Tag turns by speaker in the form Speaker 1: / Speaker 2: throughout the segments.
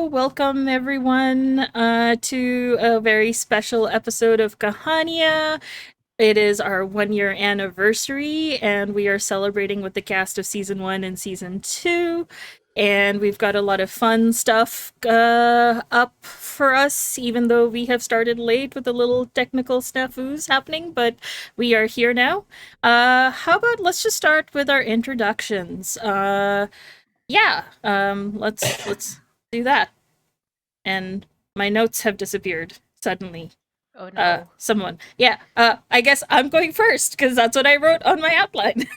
Speaker 1: Hello, welcome everyone to a very special episode of Kahaaniyaan. It is our 1 year anniversary, and we are celebrating with the cast of season one and season two. And we've got a lot of fun stuff up for us, even though we have started late with a little technical snafus happening, but we are here now. How about let's just start with our introductions? Let's do that. And my notes have disappeared suddenly.
Speaker 2: Oh no.
Speaker 1: I guess I'm going first because that's what I wrote on my outline.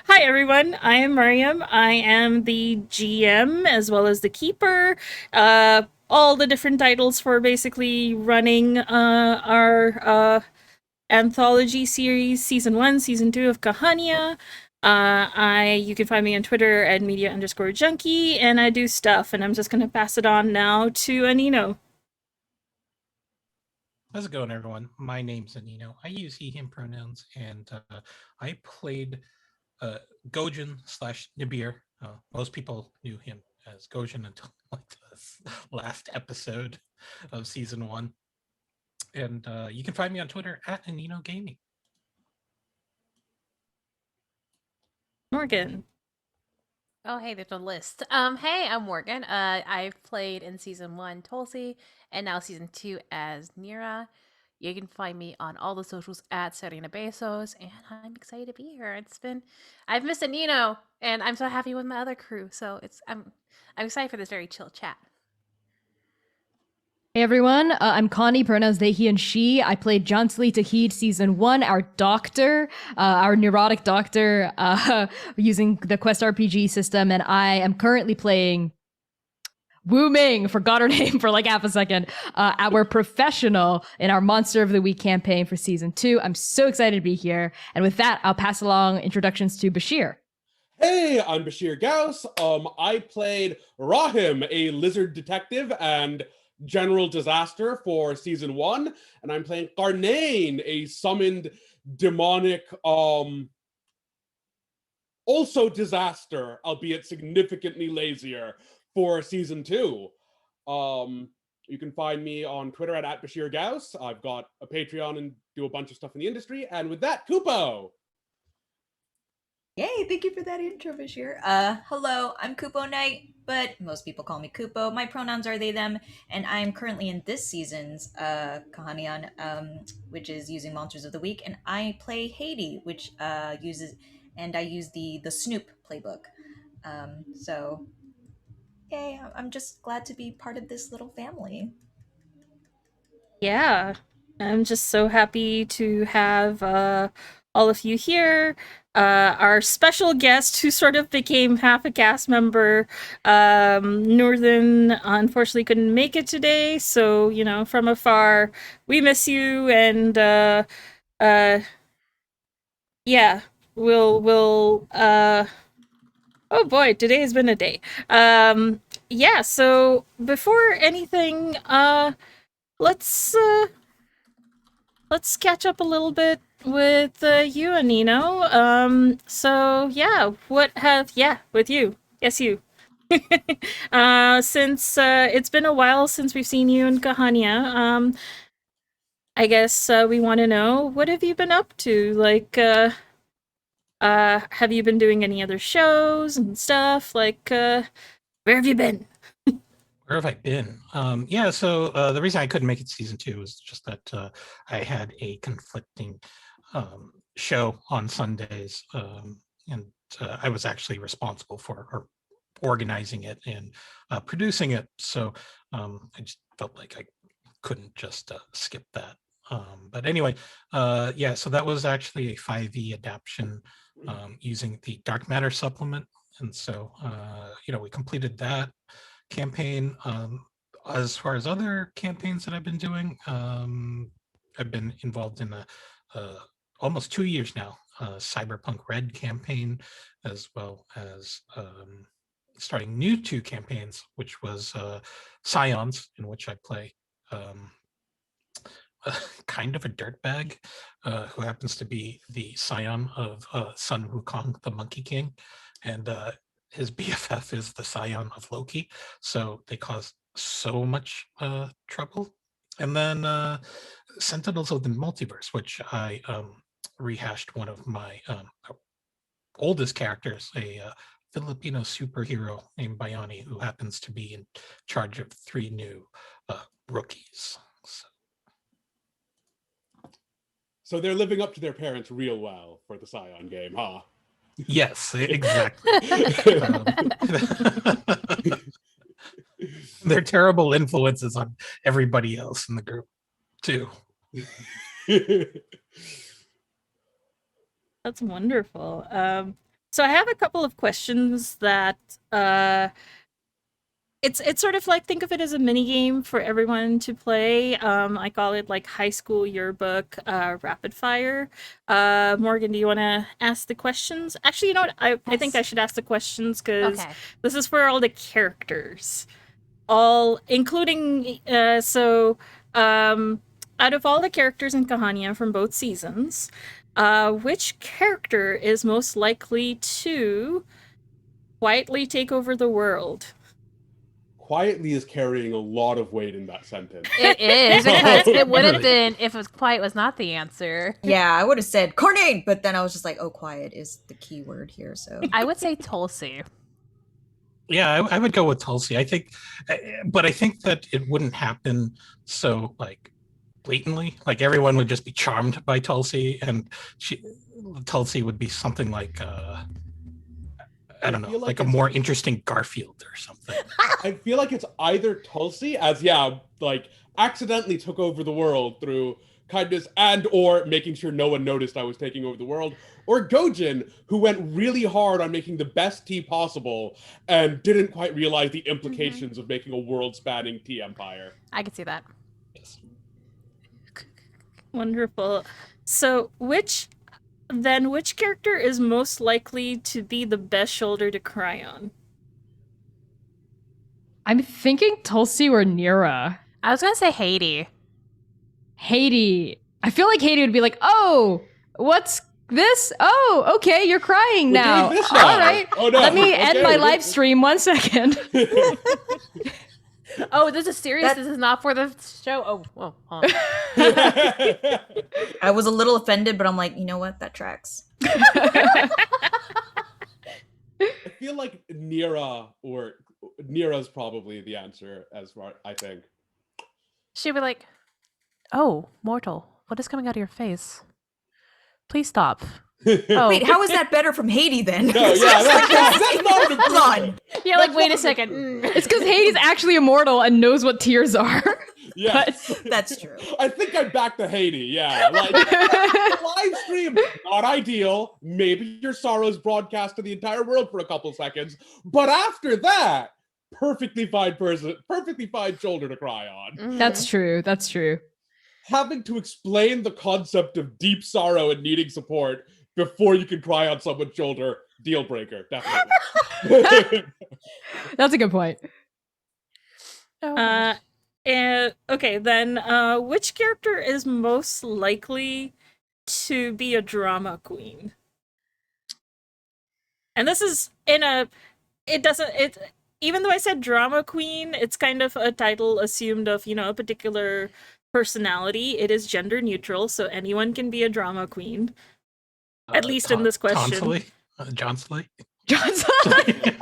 Speaker 1: Hi everyone, I am Mariam. I am the GM as well as the keeper. All the different titles for basically running our anthology series, season one, season two of Kahania. You can find me on Twitter at media_junkie, and I do stuff, and I'm just gonna pass it on now to Anino.
Speaker 3: How's it going, everyone? My name's Anino. I use he/him pronouns, and I played Gojin / Nibir. Most people knew him as Gojin until like the last episode of season one. And you can find me on Twitter at Anino Gaming.
Speaker 1: Morgan.
Speaker 2: Oh hey, there's a list. Hey, I'm Morgan. I've played in season one Tulsi and now season two as Nira. You can find me on all the socials at Serena Bezos, and I'm excited to be here. I've missed Nino, and I'm so happy with my other crew. So I'm excited for this very chill chat.
Speaker 4: Hey everyone, I'm Connie, pronouns they, he, and she. I played Jansli Tahid season one, our doctor, our neurotic doctor, using the Quest RPG system, and I am currently playing Wu Ming, forgot her name for like half a second, our professional in our Monster of the Week campaign for season two. I'm so excited to be here, and with that, I'll pass along introductions to Bashir.
Speaker 5: Hey, I'm Bashir Gauss. I played Rahim, a lizard detective and general disaster for season one, and I'm playing Qarnayn, a summoned demonic also disaster, albeit significantly lazier, for season two. You can find me on Twitter at Bashir Gauss. I've got a Patreon and do a bunch of stuff in the industry. And with that, Kupo.
Speaker 6: Yay, thank you for that intro, Bashir. Hello, I'm Kupo Knight, but most people call me Kupo. My pronouns are they, them, and I'm currently in this season's Kahaaniyaan, which is using Monsters of the Week, and I play Haiti, which I use the Snoop playbook. So, yay, I'm just glad to be part of this little family.
Speaker 1: Yeah, I'm just so happy to have all of you here. Our special guest, who sort of became half a cast member, Northern, unfortunately couldn't make it today. So, from afar, we miss you, and yeah, we'll. Oh boy, today has been a day. Yeah. So before anything, let's let's catch up a little bit with you, Anino. With you. Yes, you. Since it's been a while since we've seen you in Kahania, I guess we want to know, what have you been up to? Like, have you been doing any other shows and stuff? Like, where have you been?
Speaker 3: Where have I been? So the reason I couldn't make it season two was just that I had a conflicting show on Sundays, and I was actually responsible for organizing it and producing it. So I just felt like I couldn't just skip that. But anyway, so that was actually a 5e adaptation using the Dark Matter supplement. And so, we completed that campaign. As far as other campaigns that I've been doing, I've been involved in almost 2 years now, Cyberpunk Red campaign, as well as starting new 2 campaigns, which was Scions, in which I play kind of a dirtbag who happens to be the scion of Sun Wukong, the Monkey King, and his BFF is the scion of Loki. So they cause so much trouble. And then Sentinels of the Multiverse, which I rehashed one of my oldest characters, a Filipino superhero named Bayani, who happens to be in charge of 3 new rookies.
Speaker 5: So they're living up to their parents real well for the Scion game, huh?
Speaker 3: Yes, exactly. They're terrible influences on everybody else in the group, too.
Speaker 1: That's wonderful. So I have a couple of questions that it's sort of like, think of it as a mini game for everyone to play. I call it like high school yearbook rapid fire. Morgan, do you want to ask the questions? Actually, you know what? I think I should ask the questions because
Speaker 2: Okay.
Speaker 1: this is for all the characters, all including out of all the characters in Kahaaniyaan from both seasons, which character is most likely to quietly take over the world?
Speaker 5: Quietly is carrying a lot of weight in that sentence.
Speaker 2: It is, because it would have been if it was quiet was not the answer.
Speaker 6: Yeah, I would have said Cornane, but then I was just like, oh, quiet is the key word here. So
Speaker 2: I would say Tulsi.
Speaker 3: Yeah, I would go with Tulsi. I think, but I think that it wouldn't happen so like blatantly. Like everyone would just be charmed by Tulsi, and Tulsi would be something like I don't know,
Speaker 5: feel
Speaker 3: like a
Speaker 5: it's-
Speaker 3: more interesting Garfield or something.
Speaker 5: I feel like it's either Tulsi, as like accidentally took over the world through kindness and or making sure no one noticed I was taking over the world, or Gojin, who went really hard on making the best tea possible and didn't quite realize the implications of making a world-spanning tea empire.
Speaker 2: I could see that.
Speaker 3: Yes.
Speaker 1: Wonderful. So, which character is most likely to be the best shoulder to cry on?
Speaker 4: I'm thinking Tulsi or Nira.
Speaker 2: I was gonna say Haiti.
Speaker 4: Haiti. I feel like Haiti would be like, oh, what's this? Oh, okay, you're crying
Speaker 5: We're
Speaker 4: now.
Speaker 5: doing this now.
Speaker 4: All right.
Speaker 5: Oh, no.
Speaker 4: Let me
Speaker 5: Okay,
Speaker 4: end my live stream 1 second.
Speaker 2: Oh, this is serious. This is not for the show. Oh, huh.
Speaker 6: I was a little offended, but I'm like, you know what? That tracks.
Speaker 5: I feel like Nira's probably the answer, as far I think.
Speaker 2: She'd be like, "Oh, mortal, what is coming out of your face? Please stop." Oh,
Speaker 6: Wait, how is that better from Haiti then?
Speaker 5: No, yeah, that's not an
Speaker 6: Hold on.
Speaker 5: improvement.
Speaker 2: yeah, like wait a second.
Speaker 4: It's because Haiti's actually immortal and knows what tears are.
Speaker 5: Yes.
Speaker 6: That's true.
Speaker 5: I think I'm back to Haiti, yeah. Like, live stream, not ideal. Maybe your sorrows broadcast to the entire world for a couple seconds. But after that, perfectly fine person, perfectly fine shoulder to cry on.
Speaker 4: That's true. That's true.
Speaker 5: Having to explain the concept of deep sorrow and needing support before you can cry on someone's shoulder, deal breaker, definitely.
Speaker 4: That's a good point.
Speaker 2: Oh.
Speaker 1: Okay, then which character is most likely to be a drama queen? And this is even though I said drama queen, it's kind of a title assumed of, a particular personality. It is gender neutral, so anyone can be a drama queen. At least in this question.
Speaker 3: Johnsley.
Speaker 4: Johnson.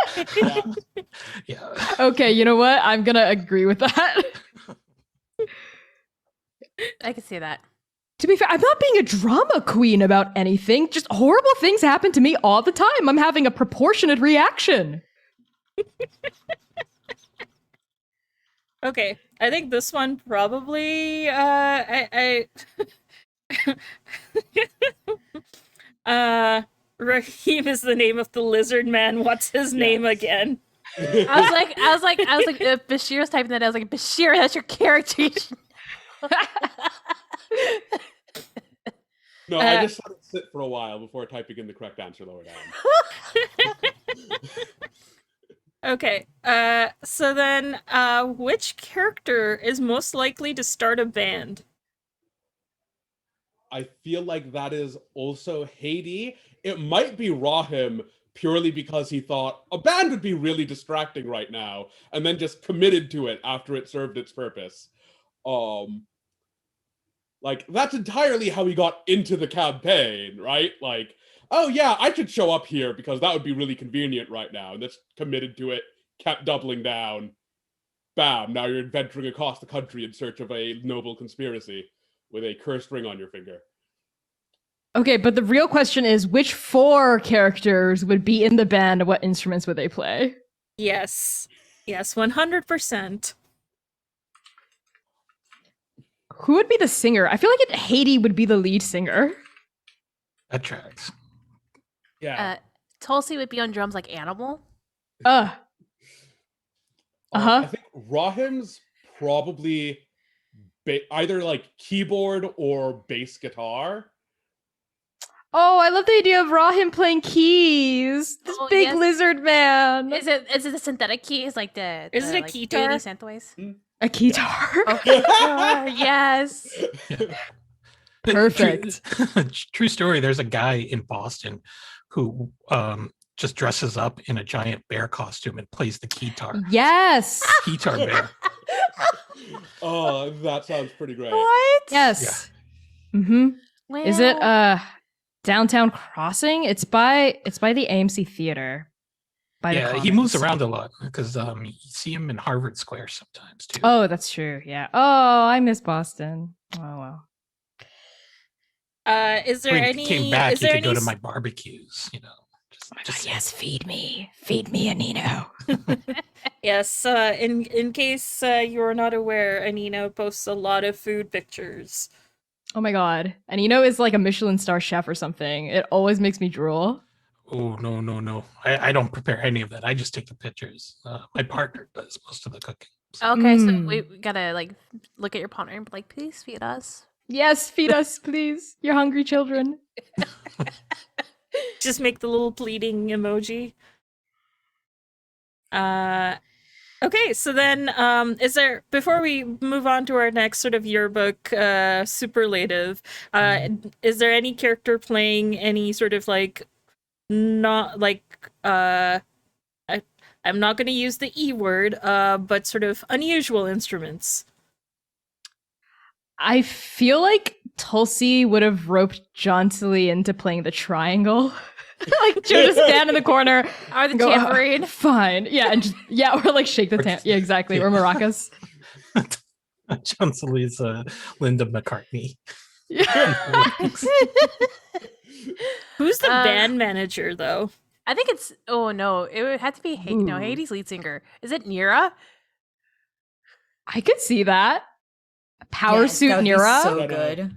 Speaker 3: Yeah.
Speaker 4: Okay, you know what? I'm gonna agree with that.
Speaker 2: I can see that.
Speaker 4: To be fair, I'm not being a drama queen about anything. Just horrible things happen to me all the time. I'm having a proportionate reaction.
Speaker 1: Okay, I think this one probably Raheem is the name of the lizard man. What's his name again?
Speaker 2: I was like, Bashir's typing that. I was like, Bashir, that's your character.
Speaker 5: No, I just let it sit for a while before typing in the correct answer lower down.
Speaker 1: Okay, so then, which character is most likely to start a band?
Speaker 5: I feel like that is also Haiti. It might be Rahim purely because he thought a band would be really distracting right now, and then just committed to it after it served its purpose. Like, that's entirely how he got into the campaign, right? Like, oh yeah, I should show up here because that would be really convenient right now, and just committed to it, kept doubling down. Bam, now you're adventuring across the country in search of a noble conspiracy with a cursed ring on your finger.
Speaker 4: Okay, but the real question is, which 4 characters would be in the band and what instruments would they play?
Speaker 1: Yes. Yes, 100%.
Speaker 4: Who would be the singer? I feel like Haiti would be the lead singer.
Speaker 3: That tracks.
Speaker 5: Yeah.
Speaker 2: Tulsi would be on drums like Animal.
Speaker 4: Uh-huh.
Speaker 5: I think Rahim's probably either like keyboard or bass guitar.
Speaker 4: Oh, I love the idea of Rahim playing keys. This
Speaker 2: Oh,
Speaker 4: big
Speaker 2: yes.
Speaker 4: lizard man.
Speaker 2: Is it the synthetic keys like the
Speaker 1: Is it a
Speaker 2: like,
Speaker 1: keytar?
Speaker 2: 80 synthwaves?
Speaker 4: A guitar.
Speaker 2: Okay. Yes.
Speaker 4: Perfect.
Speaker 3: True story. There's a guy in Boston who just dresses up in a giant bear costume and plays the keytar.
Speaker 4: Yes.
Speaker 3: Keytar bear.
Speaker 5: Oh, that sounds pretty great.
Speaker 2: What?
Speaker 4: Yes. Mm-hmm.
Speaker 2: Well,
Speaker 4: Is it Downtown Crossing? It's by the AMC Theater. By the
Speaker 3: Yeah, he moves
Speaker 4: Commons.
Speaker 3: around a lot because you see him in Harvard Square sometimes too.
Speaker 4: Oh, that's true. Yeah. Oh, I miss Boston. Oh well.
Speaker 1: Is there
Speaker 3: When he
Speaker 1: any
Speaker 3: came back,
Speaker 1: is
Speaker 3: he
Speaker 1: there
Speaker 3: could go
Speaker 1: any
Speaker 3: to my barbecues, Just
Speaker 4: Yes, feed me, Anino.
Speaker 1: Yes, in case you are not aware, Anino posts a lot of food pictures.
Speaker 4: Oh my god. And is like a Michelin star chef or something. It always makes me drool.
Speaker 3: Oh no! I don't prepare any of that. I just take the pictures. My partner does most of the cooking. So.
Speaker 2: Okay, so
Speaker 4: Mm.
Speaker 2: we gotta like look at your partner and be like, please feed us.
Speaker 4: Yes, feed us, please. You're hungry children.
Speaker 1: Just make the little pleading emoji. Okay, so then is there, before we move on to our next sort of yearbook superlative, is there any character playing any sort of like not like I'm not going to use the E word, but sort of unusual instruments?
Speaker 4: I feel like Tulsi would have roped Jauntily into playing the triangle. Like, she'll just stand in the corner
Speaker 2: Or the
Speaker 4: and go,
Speaker 2: tambourine.
Speaker 4: fine. Yeah, and or like shake the tam. Yeah, exactly. Or maracas.
Speaker 3: John Sully's Linda McCartney.
Speaker 1: Who's the
Speaker 2: Um,
Speaker 1: band manager though?
Speaker 2: I think it's oh no, it would have to be no,
Speaker 4: Ooh.
Speaker 2: Hades' lead singer. Is it Nira?
Speaker 4: I could see that. Power
Speaker 6: Yes,
Speaker 4: suit
Speaker 6: that would be
Speaker 4: Nira.
Speaker 6: so
Speaker 5: But,
Speaker 6: good.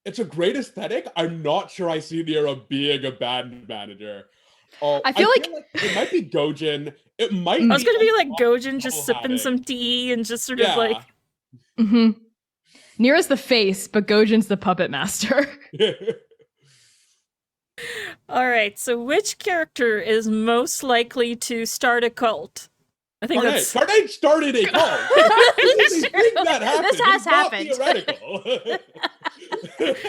Speaker 5: It's a great aesthetic. I'm not sure I see Nero being a band manager.
Speaker 4: I feel like-
Speaker 5: it might be Gojin. It might.
Speaker 1: I was gonna be like
Speaker 5: a
Speaker 1: Gojin just
Speaker 5: double
Speaker 1: sipping
Speaker 5: hatting.
Speaker 1: some tea and just sort
Speaker 5: Yeah.
Speaker 1: of like
Speaker 4: Mm-hmm. Nira's the face, but Gojin's the puppet master.
Speaker 1: all right, so which character is most likely to start a cult? I think that's
Speaker 5: Carnage started a cult. This
Speaker 2: has happened.
Speaker 5: Theoretical.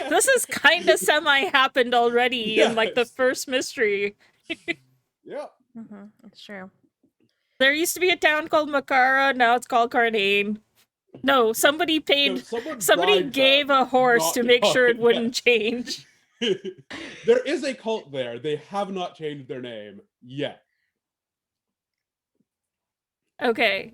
Speaker 1: this is kind of semi-happened already in like the
Speaker 5: Yes.
Speaker 1: first mystery.
Speaker 5: Yeah.
Speaker 2: Mm-hmm, it's true.
Speaker 1: There used to be a town called Makara, now it's called Carnane. No, somebody paid somebody
Speaker 5: bribed
Speaker 1: gave
Speaker 5: them
Speaker 1: a horse
Speaker 5: not
Speaker 1: to make sure it
Speaker 5: call
Speaker 1: wouldn't change.
Speaker 5: There is a cult there. They have not changed their name yet.
Speaker 1: Okay.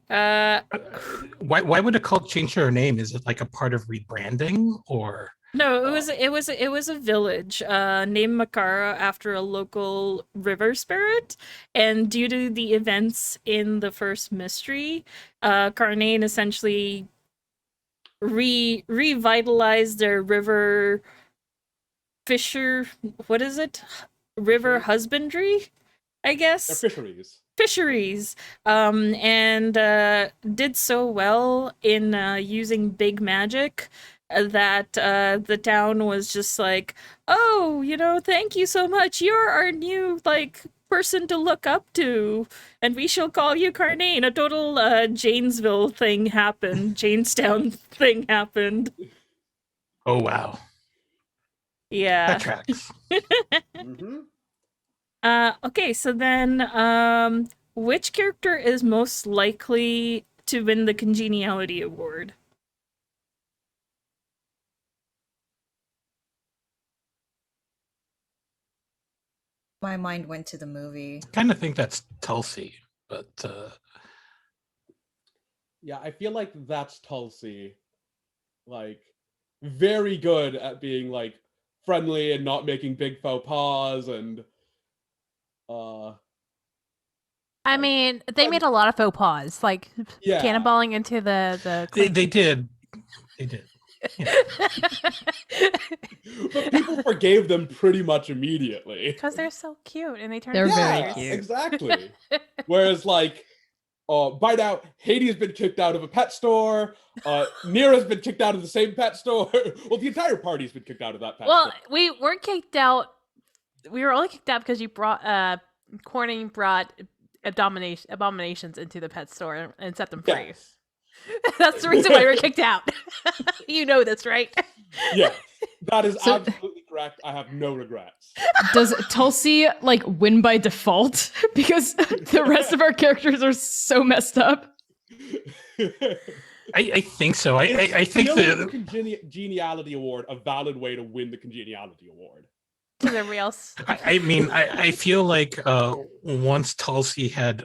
Speaker 3: Why would a cult change their name? Is it like a part of rebranding or?
Speaker 1: No, it was a village named Makara after a local river spirit, and due to the events in the first mystery, Carnane essentially revitalized their river what is it? River husbandry, I guess.
Speaker 5: They're fisheries.
Speaker 1: And did so well in using big magic that the town was just like, oh, thank you so much, you're our new like person to look up to, and we shall call you Carnane. A total Janesville thing happened. Janestown thing happened.
Speaker 3: Oh wow,
Speaker 1: Yeah.
Speaker 3: that tracks.
Speaker 5: Mm-hmm.
Speaker 1: Okay, so then, which character is most likely to win the Congeniality Award?
Speaker 6: My mind went to the movie.
Speaker 3: Kind of think that's Tulsi, but
Speaker 5: Yeah, I feel like that's Tulsi. Like, very good at being like friendly and not making big faux pas, and
Speaker 2: I
Speaker 5: like,
Speaker 2: mean, they made a lot of faux pas, like
Speaker 5: yeah.
Speaker 2: cannonballing into the.
Speaker 3: they did. They did.
Speaker 5: But people forgave them pretty much immediately.
Speaker 2: Because they're so cute and they turn.
Speaker 4: They're
Speaker 2: into
Speaker 4: very
Speaker 2: bears.
Speaker 4: cute.
Speaker 5: Exactly. Whereas, like, by now, Hades been kicked out of a pet store. Nira's been kicked out of the same pet store. Well, the entire party's been kicked out of that pet
Speaker 2: Well,
Speaker 5: store.
Speaker 2: we weren't kicked out. We were only kicked out because you brought Corning brought abominations into the pet store and set them free.
Speaker 5: Yes.
Speaker 2: That's the reason why we were kicked out. You know this, right?
Speaker 5: Yeah, that is
Speaker 4: So-
Speaker 5: absolutely correct. I have no regrets.
Speaker 4: Does Tulsi like win by default because the rest of our characters are so messed up?
Speaker 3: I think so. I think
Speaker 5: Feeling
Speaker 3: the
Speaker 5: Congeniality Award a valid way to win the Congeniality Award.
Speaker 2: Because everybody else.
Speaker 3: I mean, I feel like once Tulsi had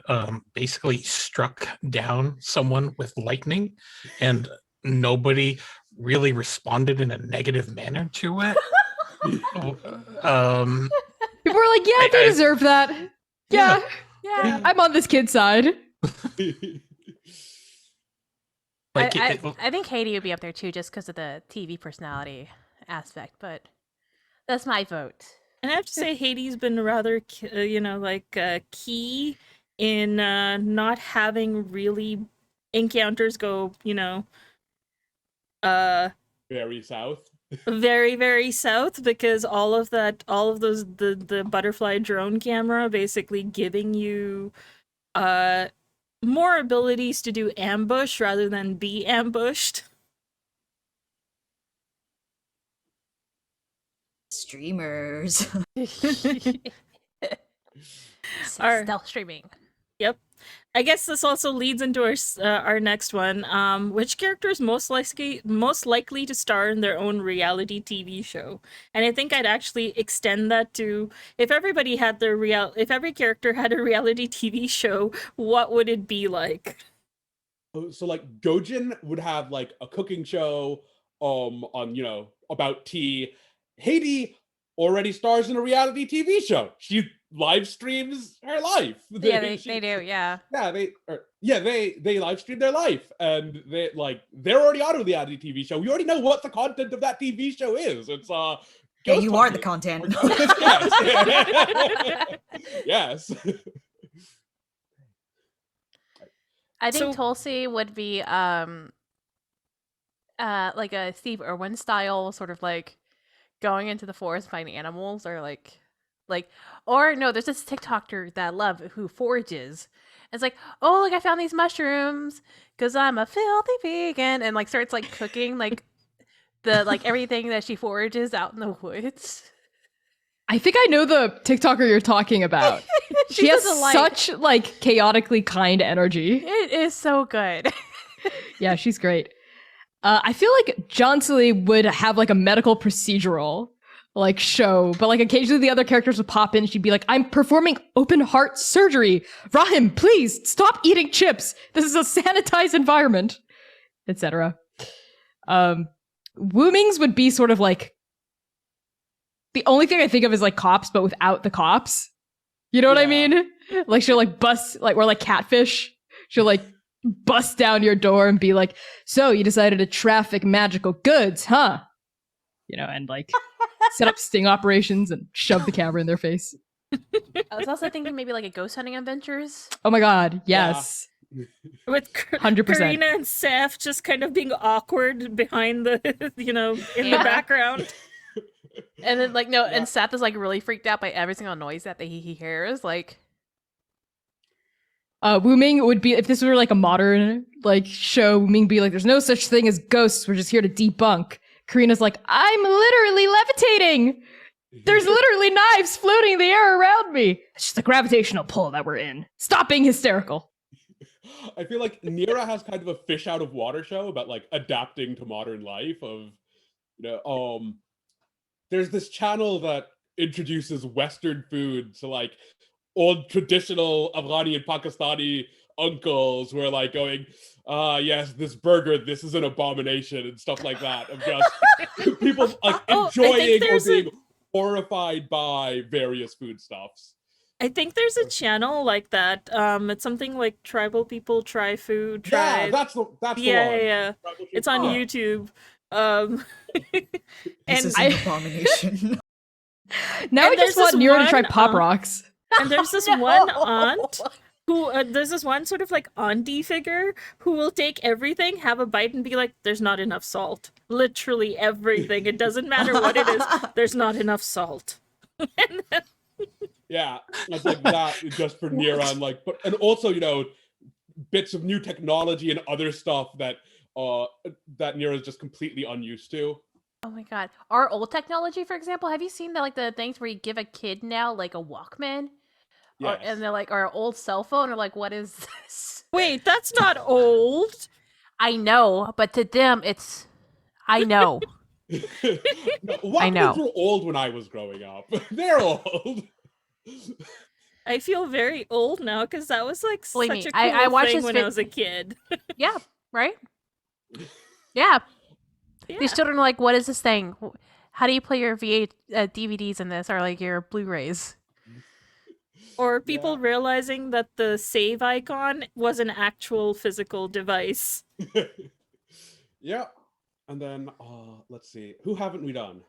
Speaker 3: basically struck down someone with lightning and nobody really responded in a negative manner to it.
Speaker 4: People were like, yeah, they
Speaker 3: I-
Speaker 4: deserve that. Yeah,
Speaker 2: Yeah.
Speaker 4: I'm on this kid's side.
Speaker 3: like
Speaker 2: I think Haiti would be up there too, just because of the TV personality aspect. But that's my vote.
Speaker 1: And I have to say, Hades been rather, key in not having really encounters go,
Speaker 5: Very south.
Speaker 1: very, very south, because all of those the butterfly drone camera basically giving you more abilities to do ambush rather than be ambushed.
Speaker 6: Streamers.
Speaker 1: Our-
Speaker 2: Stealth streaming.
Speaker 1: Yep. I guess this also leads into our next one. Which character is most likely to star in their own reality TV show? And I think I'd actually extend that to if every character had a reality TV show, what would it be like?
Speaker 5: So like Gojin would have like a cooking show on about tea. Haiti already stars in a reality TV show. She live streams her life.
Speaker 2: Yeah, they do. Yeah.
Speaker 5: Yeah, they live stream their life, and they're already on a reality TV show. We already know what the content of that TV show is. It's
Speaker 6: Yeah, you are the
Speaker 5: Ghostbusters.
Speaker 6: content.
Speaker 5: Yes. Yes.
Speaker 2: I think
Speaker 1: So-
Speaker 2: Tulsi would be like a Steve Irwin style, sort of like going into the forest finding animals, or or no, there's this TikToker that I love who forages. It's like, oh, look, I found these mushrooms because I'm a filthy vegan, and like starts like cooking like everything that she forages out in the woods.
Speaker 4: I think I know the TikToker you're talking about. She has
Speaker 2: does a,
Speaker 4: such like chaotically kind energy.
Speaker 2: It is so good.
Speaker 4: Yeah, she's great. I feel like John Sully would have like a medical procedural like show, but like occasionally the other characters would pop in and she'd be like, I'm performing open heart surgery. Rahim, please stop eating chips. This is a sanitized environment, etc. Woomings would be sort of like the only thing I think of is like cops, but without the cops. You know what I
Speaker 5: Yeah.
Speaker 4: mean? Like she'll like bust like or like catfish. She'll like bust down your door and be like, so you decided to traffic magical goods, huh? You know, and like set up sting operations and shove the camera in their face.
Speaker 2: I was also thinking maybe like a ghost hunting adventures.
Speaker 4: Oh my god, yes.
Speaker 1: With
Speaker 4: 100%.
Speaker 1: Karina and Seth just kind of being awkward behind the, in the
Speaker 2: Yeah.
Speaker 1: background.
Speaker 2: And then like no,
Speaker 5: Yeah.
Speaker 2: and Seth is like really freaked out by every single noise that he hears. Like
Speaker 4: Wooming would be, if this were like a modern like show, Wooming would be like, there's no such thing as ghosts, we're just here to debunk. Karina's like, I'm literally levitating. There's literally knives floating in the air around me. It's just the gravitational pull that we're in. Stop being hysterical.
Speaker 5: I feel like Nira has kind of a fish out of water show about like adapting to modern life. Of there's this channel that introduces Western food to like old traditional Afghani and Pakistani uncles who are like going, yes, this burger, this is an abomination and stuff like that. Of just people like enjoying or being horrified by various foodstuffs.
Speaker 1: I think there's a channel like that. It's something like Tribal People Try Food.
Speaker 5: Yeah, that's the one.
Speaker 1: Yeah. It's on YouTube.
Speaker 6: This is an abomination.
Speaker 4: Now I just want Nira to try Pop Rocks.
Speaker 1: And there's this one aunt who, there's this one sort of like auntie figure who will take everything, have a bite, and be like, there's not enough salt. Literally everything. It doesn't matter what it is. There's not enough salt.
Speaker 5: Yeah, it's like that just for Nira, and like, but and also bits of new technology and other stuff that that Nira is just completely unused to.
Speaker 2: Oh my god, our old technology, for example, have you seen the like the things where you give a kid now like a Walkman?
Speaker 5: Yes.
Speaker 2: And they're like, our old cell phone, or like, what is this?
Speaker 1: Wait, that's not old.
Speaker 2: I know, but to them, it's. I know.
Speaker 5: No, Walkmans were old when I was growing up. They're old.
Speaker 1: I feel very old now because that was like
Speaker 2: Believe
Speaker 1: such
Speaker 2: me,
Speaker 1: a cool
Speaker 2: I watched
Speaker 1: thing
Speaker 2: this
Speaker 1: when I was a kid.
Speaker 2: Yeah, right? Yeah. These children are like, what is this thing? How do you play your DVDs in this, or like your Blu-rays?
Speaker 1: Or people realizing that the save icon was an actual physical device.
Speaker 5: Yeah. And then, let's see. Who haven't we done?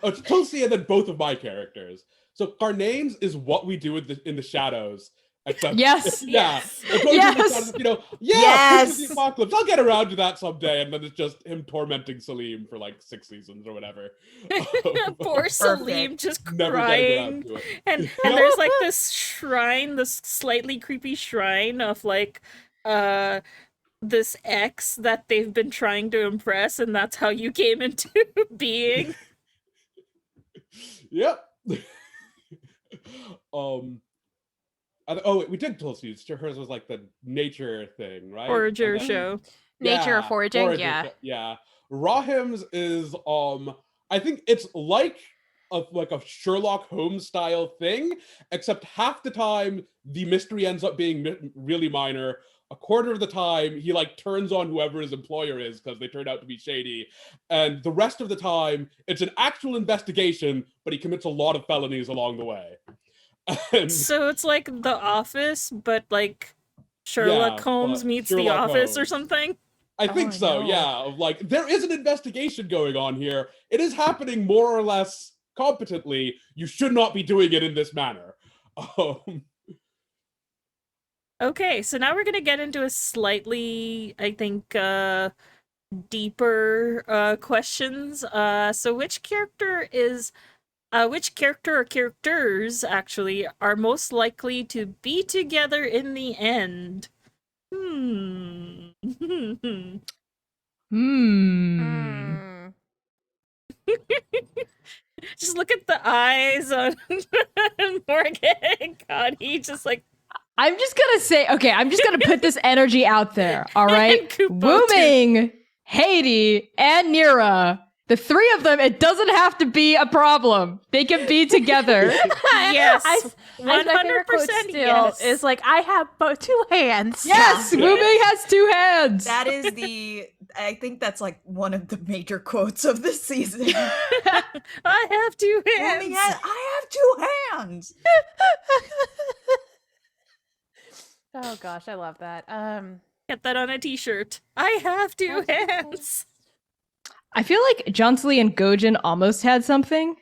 Speaker 5: It's Tulsi and then both of my characters. So Carnane's is what we do in the shadows. Except,
Speaker 4: yes.
Speaker 5: Yeah.
Speaker 4: Yes.
Speaker 5: Yes. The apocalypse. I'll get around to that someday, and then it's just him tormenting Salim for like 6 seasons or whatever.
Speaker 1: Poor Salim just crying. And there's like this shrine, this slightly creepy shrine of like this ex that they've been trying to impress, and that's how you came into being.
Speaker 5: Yep. We did Tulsi's. Hers was like the nature thing, right?
Speaker 1: Forager show.
Speaker 2: Nature or foraging, yeah.
Speaker 5: Yeah. Rahim's is I think it's like a Sherlock Holmes style thing, except half the time the mystery ends up being really minor. A quarter of the time he like turns on whoever his employer is because they turn out to be shady, and the rest of the time it's an actual investigation, but he commits a lot of felonies along the way.
Speaker 1: So it's like The Office, but like Sherlock Holmes meets The Office or something?
Speaker 5: I think so, yeah. Like, there is an investigation going on here. It is happening more or less competently. You should not be doing it in this manner.
Speaker 1: Okay, so now we're gonna get into a slightly, I think, deeper questions. So which character or characters actually are most likely to be together in the end? Just look at the eyes on Morgan. God, he just like.
Speaker 4: I'm just gonna say, okay, I'm just gonna put this energy out there, all right? Wuming, Haiti, and Nira, the three of them, it doesn't have to be a problem. They can be together.
Speaker 1: Yes,
Speaker 2: 100%
Speaker 1: yes.
Speaker 2: Is like, I have both 2 hands.
Speaker 4: Yes, Wuming has 2 hands.
Speaker 6: That is I think that's like one of the major quotes of this season.
Speaker 1: I have 2 hands.
Speaker 6: I have 2 hands.
Speaker 2: Oh gosh, I love that.
Speaker 1: Get that on a t-shirt. I have 2 hands.
Speaker 4: I feel like Johnslee and Gojin almost had something.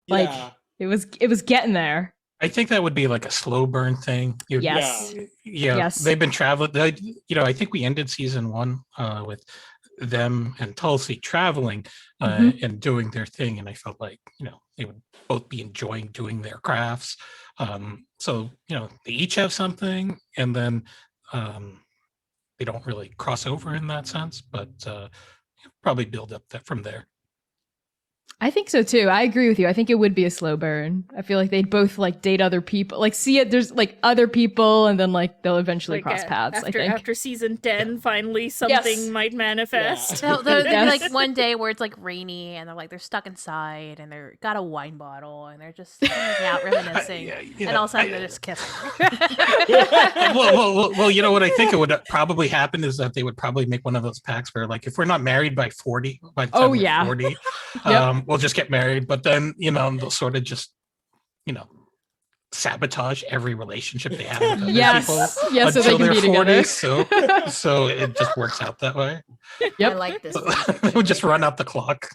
Speaker 4: Like, it was getting there.
Speaker 3: I think that would be like a slow burn thing.
Speaker 4: Yes.
Speaker 3: Yeah.
Speaker 4: Yes.
Speaker 3: They've been traveling. I think we ended season 1 with them and Tulsi traveling and doing their thing. And I felt like, they would both be enjoying doing their crafts. So, they each have something, and then they don't really cross over in that sense, but probably build up that from there.
Speaker 4: I think so too. I agree with you. I think it would be a slow burn. I feel like they'd both like date other people, like see it. There's like other people, and then like they'll eventually cross paths. I think
Speaker 1: after season 10, finally something might manifest.
Speaker 2: So there'll be
Speaker 4: Yes.
Speaker 2: like one day where it's like rainy and they're stuck inside and they're got a wine bottle and they're just hanging out reminiscing, and all of a sudden they're just kissing.
Speaker 3: Well, you know what I think it would probably happen is that they would probably make one of those pacts where, like, if we're not married by 40, by the time we're 40, we'll just get married. But then, you know, they'll sort of just, you know, sabotage every relationship they have with other people
Speaker 4: so they can be
Speaker 3: 40,
Speaker 4: together.
Speaker 3: so it just works out that way.
Speaker 6: I like this.
Speaker 3: They would just run out the clock.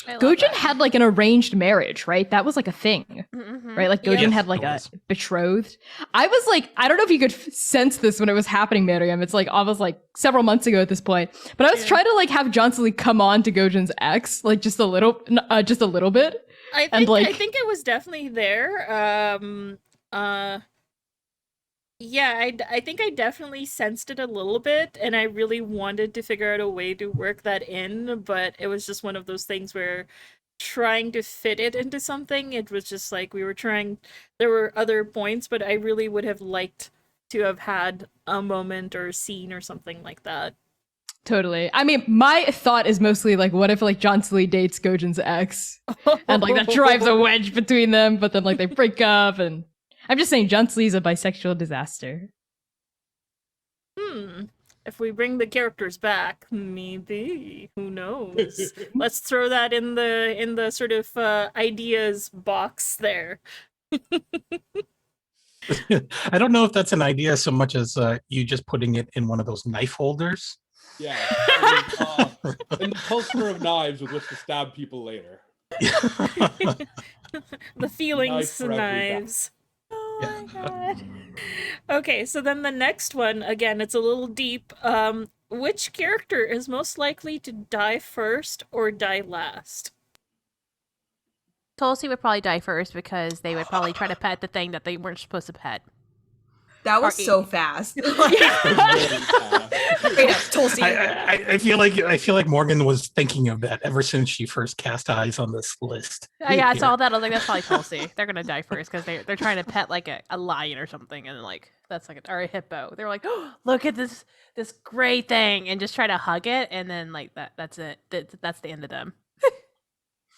Speaker 4: Gojin had like an arranged marriage, right? That was like a thing, right? Like Gojin had like a betrothed. I was like, I don't know if you could sense this when it was happening, Mariam. It's like almost like several months ago at this point. But I was trying to like have John Lee come on to Gojin's ex, like just a little bit.
Speaker 1: I think it was definitely there. Yeah, I think I definitely sensed it a little bit, and I really wanted to figure out a way to work that in, but it was just one of those things where trying to fit it into something, it was just like we were trying, there were other points, but I really would have liked to have had a moment or a scene or something like that.
Speaker 4: Totally. I mean, my thought is mostly like, what if like John Lee dates Gojin's ex, and like that drives a wedge between them, but then like they break up, and I'm just saying John Lee's a bisexual disaster.
Speaker 1: If we bring the characters back, maybe. Who knows? Let's throw that in the sort of ideas box there.
Speaker 3: I don't know if that's an idea so much as you just putting it in one of those knife holders.
Speaker 5: Yeah. In the holster of knives with which to stab people later.
Speaker 1: The feelings
Speaker 5: Knife for every
Speaker 1: knives.
Speaker 2: Oh my god.
Speaker 1: Okay, so then the next one, again, it's a little deep. Which character is most likely to die first or die last?
Speaker 2: Tulsi would probably die first because they would probably try to pet the thing that they weren't supposed to pet.
Speaker 6: That was so fast. Tulsi.
Speaker 3: I feel like Morgan was thinking of that ever since she first cast eyes on this list.
Speaker 2: Yeah, I saw that. I was like, that's probably Tulsi. They're gonna die first because they're trying to pet like a lion or something, and like that's like or a hippo. They're like, oh, look at this great thing, and just try to hug it, and then like that's it. That's the end of them.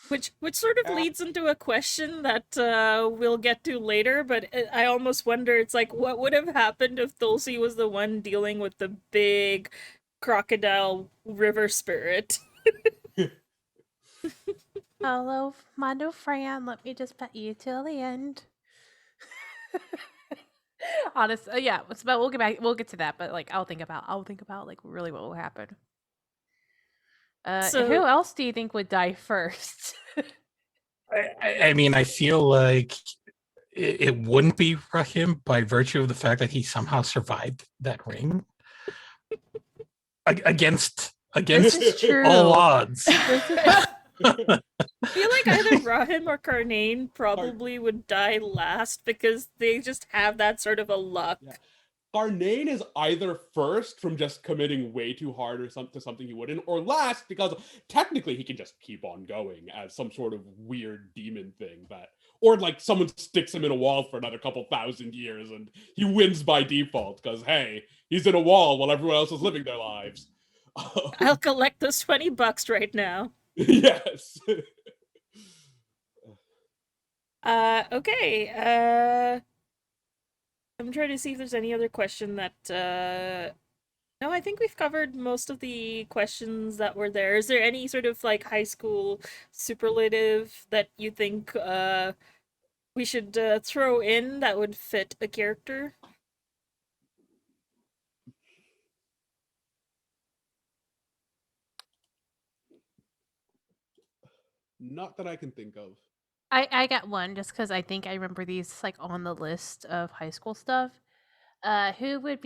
Speaker 1: Which sort of leads into a question that we'll get to later, but I almost wonder, it's like, what would have happened if Tulsi was the one dealing with the big crocodile river spirit?
Speaker 2: Hello, my new friend. Let me just pet you till the end. Honest, yeah. But we'll get back. We'll get to that. But like, I'll think about like really what will happen.
Speaker 1: So,
Speaker 2: who else do you think would die first?
Speaker 3: I mean, I feel like it wouldn't be Rahim by virtue of the fact that he somehow survived that ring against
Speaker 2: This is true.
Speaker 3: all odds.
Speaker 1: I feel like either Rahim or Karnain probably would die last because they just have that sort of a luck.
Speaker 5: Yeah. Karnain is either first from just committing way too hard or to something he wouldn't, or last because technically he can just keep on going as some sort of weird demon thing or like someone sticks him in a wall for another couple thousand years and he wins by default because hey, he's in a wall while everyone else is living their lives.
Speaker 1: I'll collect those $20 right now.
Speaker 5: Yes.
Speaker 1: Okay. I'm trying to see if there's any other question that no, I think we've covered most of the questions that were there. Is there any sort of like high school superlative that you think we should throw in that would fit a character?
Speaker 5: Not that I can think of.
Speaker 2: I got one just because I think I remember these like on the list of high school stuff. Who would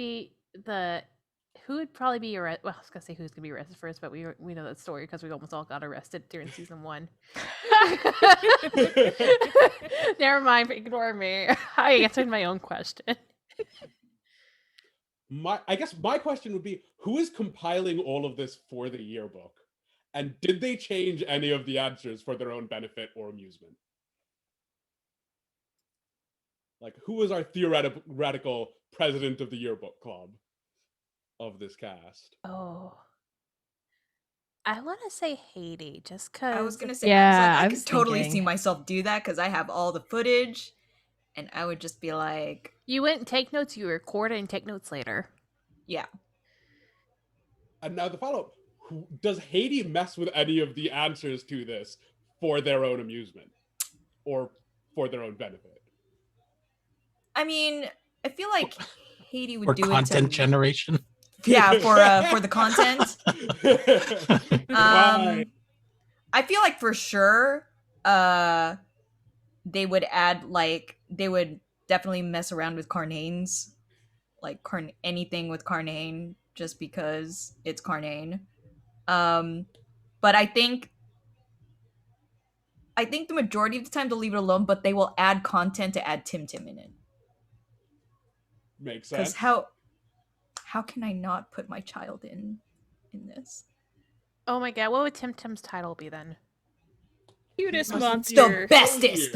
Speaker 2: probably be arrested? Well, I was gonna say who's gonna be arrested first, but we know that story because we almost all got arrested during season 1. Never mind, ignore me. I answered my own question.
Speaker 5: I guess my question would be, who is compiling all of this for the yearbook? And did they change any of the answers for their own benefit or amusement? Like, who was our theoretical president of the yearbook club of this cast?
Speaker 2: Oh. I want to say Haiti, just because.
Speaker 6: I was gonna say,
Speaker 4: Yeah,
Speaker 6: I
Speaker 4: I
Speaker 6: could
Speaker 4: was
Speaker 6: totally
Speaker 4: thinking.
Speaker 6: see myself do that because I have all the footage, and I would just be like,
Speaker 2: You wouldn't take notes, you record it and take notes later.
Speaker 6: yeah.
Speaker 5: And now the follow-up, does Haiti mess with any of the answers to this for their own amusement or for their own benefit?
Speaker 6: I mean, I feel like Haiti would
Speaker 3: Or
Speaker 6: do
Speaker 3: content
Speaker 6: it to,
Speaker 3: generation.
Speaker 6: yeah, for the content.
Speaker 5: Why?
Speaker 6: I feel like for sure, they would add they would definitely mess around with Carnanes, like anything with Carnane, just because it's Carnane. But I think the majority of the time they'll leave it alone, but they will add content to add Tim Tim in it.
Speaker 5: Makes
Speaker 6: Because
Speaker 5: sense.
Speaker 6: how can I not put my child in this?
Speaker 2: Oh my god, what would Tim Tim's title be then?
Speaker 1: Cutest
Speaker 5: Must be
Speaker 1: monster.
Speaker 6: The bestest.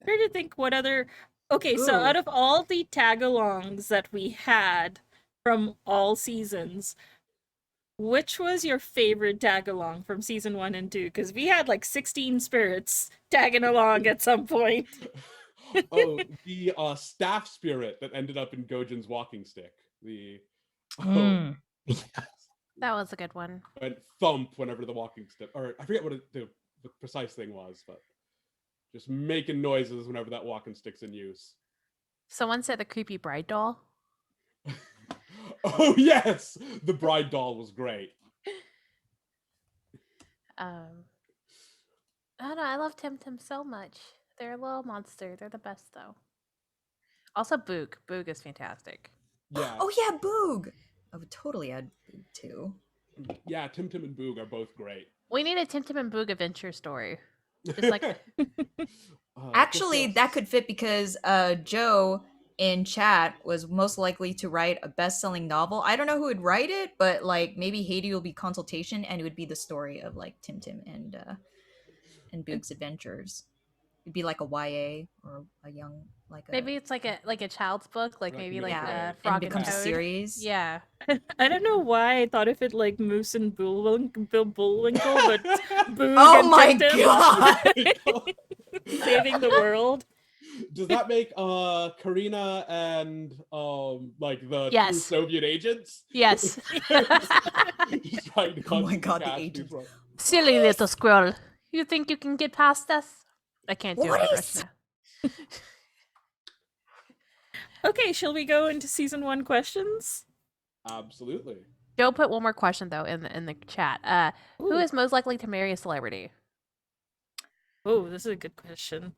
Speaker 1: Trying to think what other. Okay, so
Speaker 6: Ooh.
Speaker 1: out of all the tag-alongs that we had from all seasons, which was your favorite tag-along from season 1 and 2? Because we had like 16 spirits tagging along at some point.
Speaker 5: Oh, the staff spirit that ended up in Gojin's walking stick. The
Speaker 2: That was a good one.
Speaker 5: went thump whenever the walking stick, or I forget what the precise thing was, but just making noises whenever that walking stick's in use.
Speaker 2: Someone said the creepy bride doll.
Speaker 5: Oh yes, the bride doll was great.
Speaker 2: I don't know, I love Tim Tim so much. They're a little monster. They're the best though. Also Boog. Boog is fantastic.
Speaker 5: Yeah.
Speaker 6: Oh yeah, Boog. I would totally add Boog too.
Speaker 5: Yeah, Tim Tim and Boog are both great.
Speaker 2: We need a Tim Tim and Boog adventure story. Just like
Speaker 6: Actually, that could fit because Joe in chat was most likely to write a best-selling novel. I don't know who would write it, but like maybe Haiti will be consultation, and it would be the story of like Tim Tim and Boog's adventures. It'd be like a YA or a young
Speaker 2: maybe it's like a child's book, like maybe like
Speaker 6: yeah,
Speaker 2: Frog
Speaker 6: and becomes a
Speaker 2: Toad.
Speaker 6: series.
Speaker 2: Yeah.
Speaker 1: I don't know why I thought of it like Moose and Bullwinkle, but Boog
Speaker 6: Oh
Speaker 1: and
Speaker 6: my
Speaker 1: Tim Tim
Speaker 6: god!
Speaker 1: saving the world.
Speaker 5: Does that make Karina and like the
Speaker 2: Yes.
Speaker 5: two Soviet agents?
Speaker 2: Yes.
Speaker 5: Just trying to
Speaker 6: Oh my god, the
Speaker 5: cast
Speaker 6: agents.
Speaker 5: these-
Speaker 2: Silly little squirrel. You think you can get past us? I can't do
Speaker 6: What
Speaker 2: it.
Speaker 6: is-
Speaker 1: Okay, shall we go into season 1 questions?
Speaker 5: Absolutely.
Speaker 2: Joe put one more question though in the chat. Who
Speaker 1: Ooh.
Speaker 2: is most likely to marry a celebrity?
Speaker 1: Oh, this is a good question.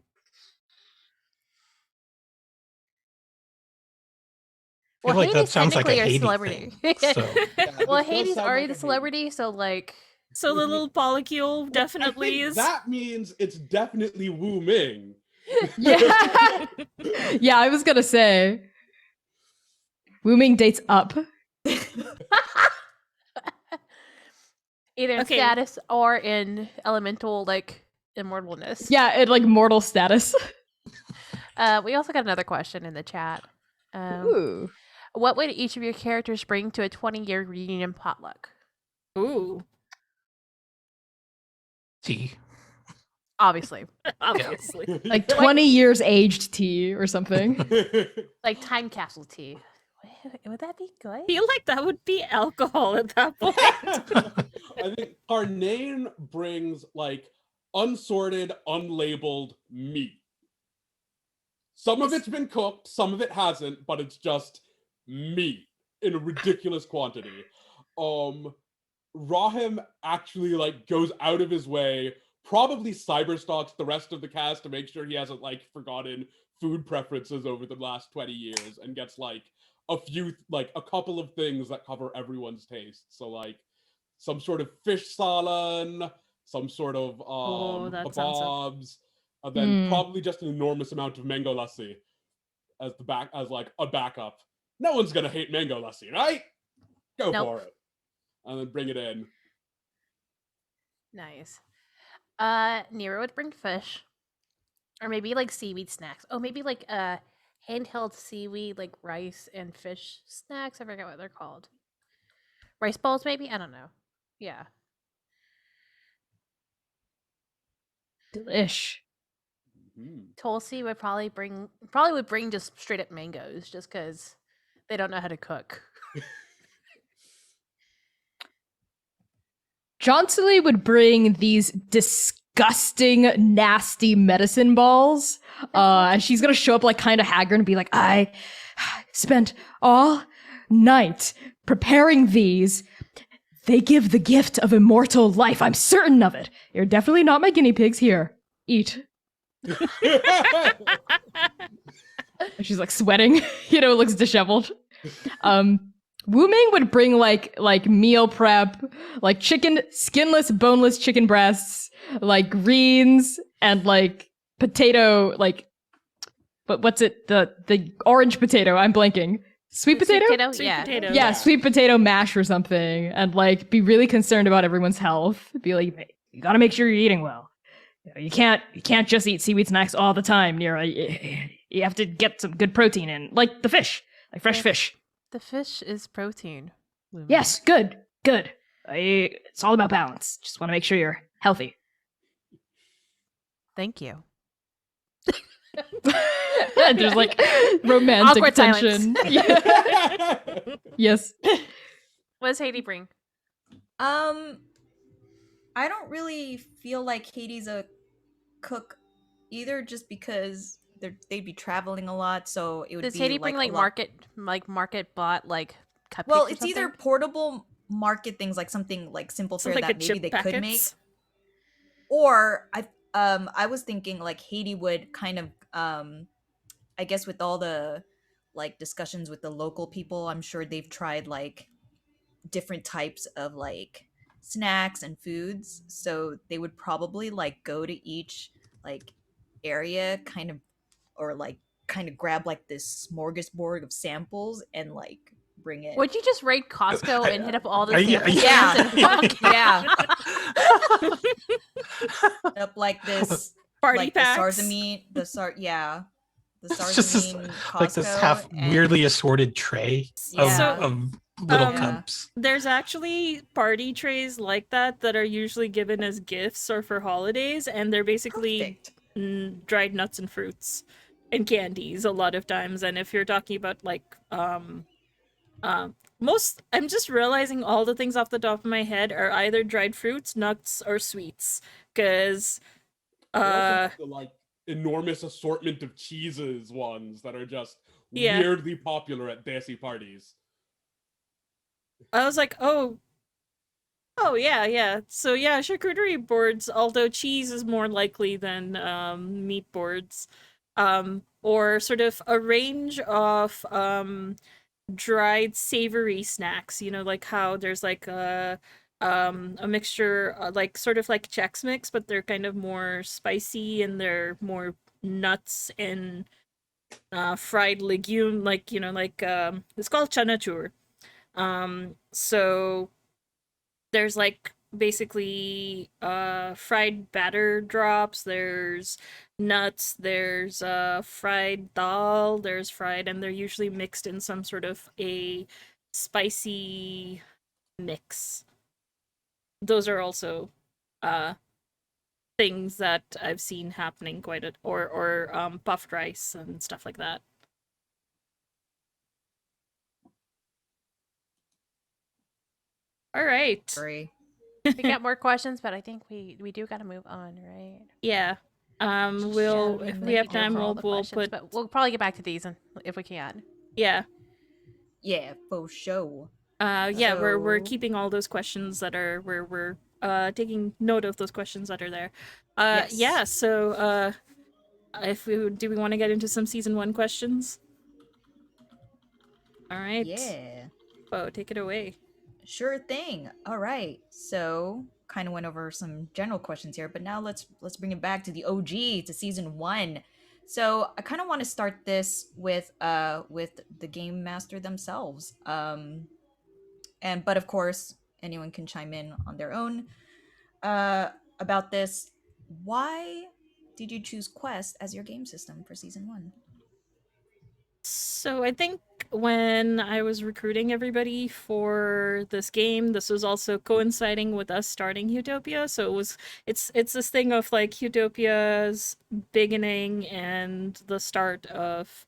Speaker 3: I feel like that
Speaker 2: Hades
Speaker 3: sounds like a
Speaker 2: technically
Speaker 3: Haiti
Speaker 2: celebrity.
Speaker 3: thing. So
Speaker 2: Well, Hades already the celebrity, so like.
Speaker 1: So the little polycule definitely is.
Speaker 5: That means it's definitely Wu Ming.
Speaker 4: Yeah. Yeah, I was gonna say. Wooming dates up.
Speaker 2: Either in
Speaker 1: Okay.
Speaker 2: status or in elemental like immortalness.
Speaker 4: Yeah, it like mortal status.
Speaker 2: We also got another question in the chat.
Speaker 4: Ooh.
Speaker 2: What would each of your characters bring to a 20-year reunion potluck?
Speaker 1: Ooh,
Speaker 3: tea.
Speaker 2: Obviously.
Speaker 1: obviously.
Speaker 4: Like 20 years aged tea or something.
Speaker 2: Like time capsule tea. Would that be good?
Speaker 1: I feel like that would be alcohol at that point.
Speaker 5: I think Carnane brings like unsorted, unlabeled meat. Some of it's been cooked, some of it hasn't, but it's just meat in a ridiculous quantity. Rahim actually like goes out of his way, probably cyberstalks the rest of the cast to make sure he hasn't like forgotten food preferences over the last 20 years and gets like a couple of things that cover everyone's taste. So like some sort of fish salad, some sort of
Speaker 1: that sounds so-
Speaker 5: kebabs, and then probably just an enormous amount of mango lassi as a backup. No one's gonna hate mango lassi, right? Go
Speaker 2: Nope.
Speaker 5: for it. And then bring it in.
Speaker 2: Nice. Nero would bring fish, or maybe like seaweed snacks. Oh, maybe like handheld seaweed, like rice and fish snacks. I forget what they're called. Rice balls, maybe. I don't know. Yeah.
Speaker 4: Delish.
Speaker 2: Tulsi would probably bring just straight up mangoes, just because they don't know how to cook.
Speaker 4: Johnsley would bring these disgusting, nasty medicine balls. And she's gonna show up like kind of haggard and be like, I spent all night preparing these. They give the gift of immortal life. I'm certain of it. You're definitely not my guinea pigs. Here, eat. She's like sweating, looks disheveled. Wu Ming would bring like meal prep, like chicken, skinless, boneless chicken breasts, like greens and like potato, but what's it? The orange potato. I'm blanking. Sweet potato?
Speaker 1: Sweet
Speaker 2: Yeah.
Speaker 1: potato.
Speaker 4: Yeah, sweet potato mash or something, and like be really concerned about everyone's health. Be like, you gotta make sure you're eating well. You can't just eat seaweed snacks all the time, Nira. You have to get some good protein in, like the fish, like fresh fish.
Speaker 2: The fish is protein. Lumi.
Speaker 4: Yes, good. It's all about balance. Just want to make sure you're healthy.
Speaker 2: Thank you.
Speaker 4: There's like romantic
Speaker 2: Awkward
Speaker 4: tension.
Speaker 2: silence.
Speaker 4: Yeah. Yes.
Speaker 2: What does Haiti bring?
Speaker 6: I don't really feel like Katie's a cook either, just because they'd be traveling a lot, so it would
Speaker 2: Does
Speaker 6: be
Speaker 2: Haiti bring like
Speaker 6: a lot-
Speaker 2: market bought like cupcakes?
Speaker 6: Well,
Speaker 2: or
Speaker 6: it's
Speaker 2: something?
Speaker 6: either portable market things, like something like simple fare
Speaker 1: Something
Speaker 6: that
Speaker 1: like
Speaker 6: maybe
Speaker 1: chip
Speaker 6: they could make,
Speaker 1: packets.
Speaker 6: or I was thinking like Haiti would kind of I guess with all the like discussions with the local people, I'm sure they've tried like different types of like snacks and foods, so they would probably like go to each like area kind of, or like kind of grab like this smorgasbord of samples and like bring it.
Speaker 2: Would you just raid Costco and hit up all the
Speaker 3: Yeah,
Speaker 2: samples?
Speaker 6: yeah.
Speaker 2: and walk?
Speaker 6: Yeah. Up like this
Speaker 1: Party
Speaker 6: like
Speaker 1: packs.
Speaker 6: the Sarzameen, the
Speaker 3: It's just this,
Speaker 6: Sarzameen
Speaker 3: like this
Speaker 6: Costco,
Speaker 3: half
Speaker 6: and-
Speaker 3: weirdly assorted tray
Speaker 6: Yeah.
Speaker 3: of little
Speaker 1: Um,
Speaker 3: cups.
Speaker 1: There's actually party trays like that are usually given as gifts or for holidays, and they're basically
Speaker 6: Perfect.
Speaker 1: dried nuts and fruits and candies a lot of times. And if you're talking about like most, I'm just realizing all the things off the top of my head are either dried fruits, nuts, or sweets, because
Speaker 5: They also have the like enormous assortment of cheeses ones that are just
Speaker 1: Yeah.
Speaker 5: weirdly popular at desi parties.
Speaker 1: I was like, oh yeah. So yeah, charcuterie boards, although cheese is more likely than meat boards. Or sort of a range of dried savory snacks, like how there's like a mixture, like sort of like Chex Mix, but they're kind of more spicy and they're more nuts and fried legume, like it's called chanachur. So there's like basically fried batter drops, there's nuts, there's fried dal, there's fried, and they're usually mixed in some sort of a spicy mix. Those are also things that I've seen happening quite a, or puffed rice and stuff like that. All right.
Speaker 6: Sorry.
Speaker 2: We got more questions, but I think we do got to move on, right?
Speaker 1: Yeah. We'll if we have time, we'll put.
Speaker 2: But we'll probably get back to these if we can.
Speaker 1: Yeah.
Speaker 6: Yeah, for sure.
Speaker 1: Yeah, we're
Speaker 6: So-
Speaker 1: keeping all those questions that are we're taking note of those questions that are there.
Speaker 6: Yes.
Speaker 1: Yeah. So if do we want to get into some season 1 questions? All right.
Speaker 6: Yeah.
Speaker 1: Oh, take it away.
Speaker 6: Sure thing. All right. So, kind of went over some general questions here, but now let's bring it back to the OG, to season 1. So I kind of want to start this with the game master themselves. But of course anyone can chime in on their own about this. Why did you choose Quest as your game system for season 1?
Speaker 1: So I think when I was recruiting everybody for this game, this was also coinciding with us starting Utopia. So it's this thing of like Utopia's beginning and the start of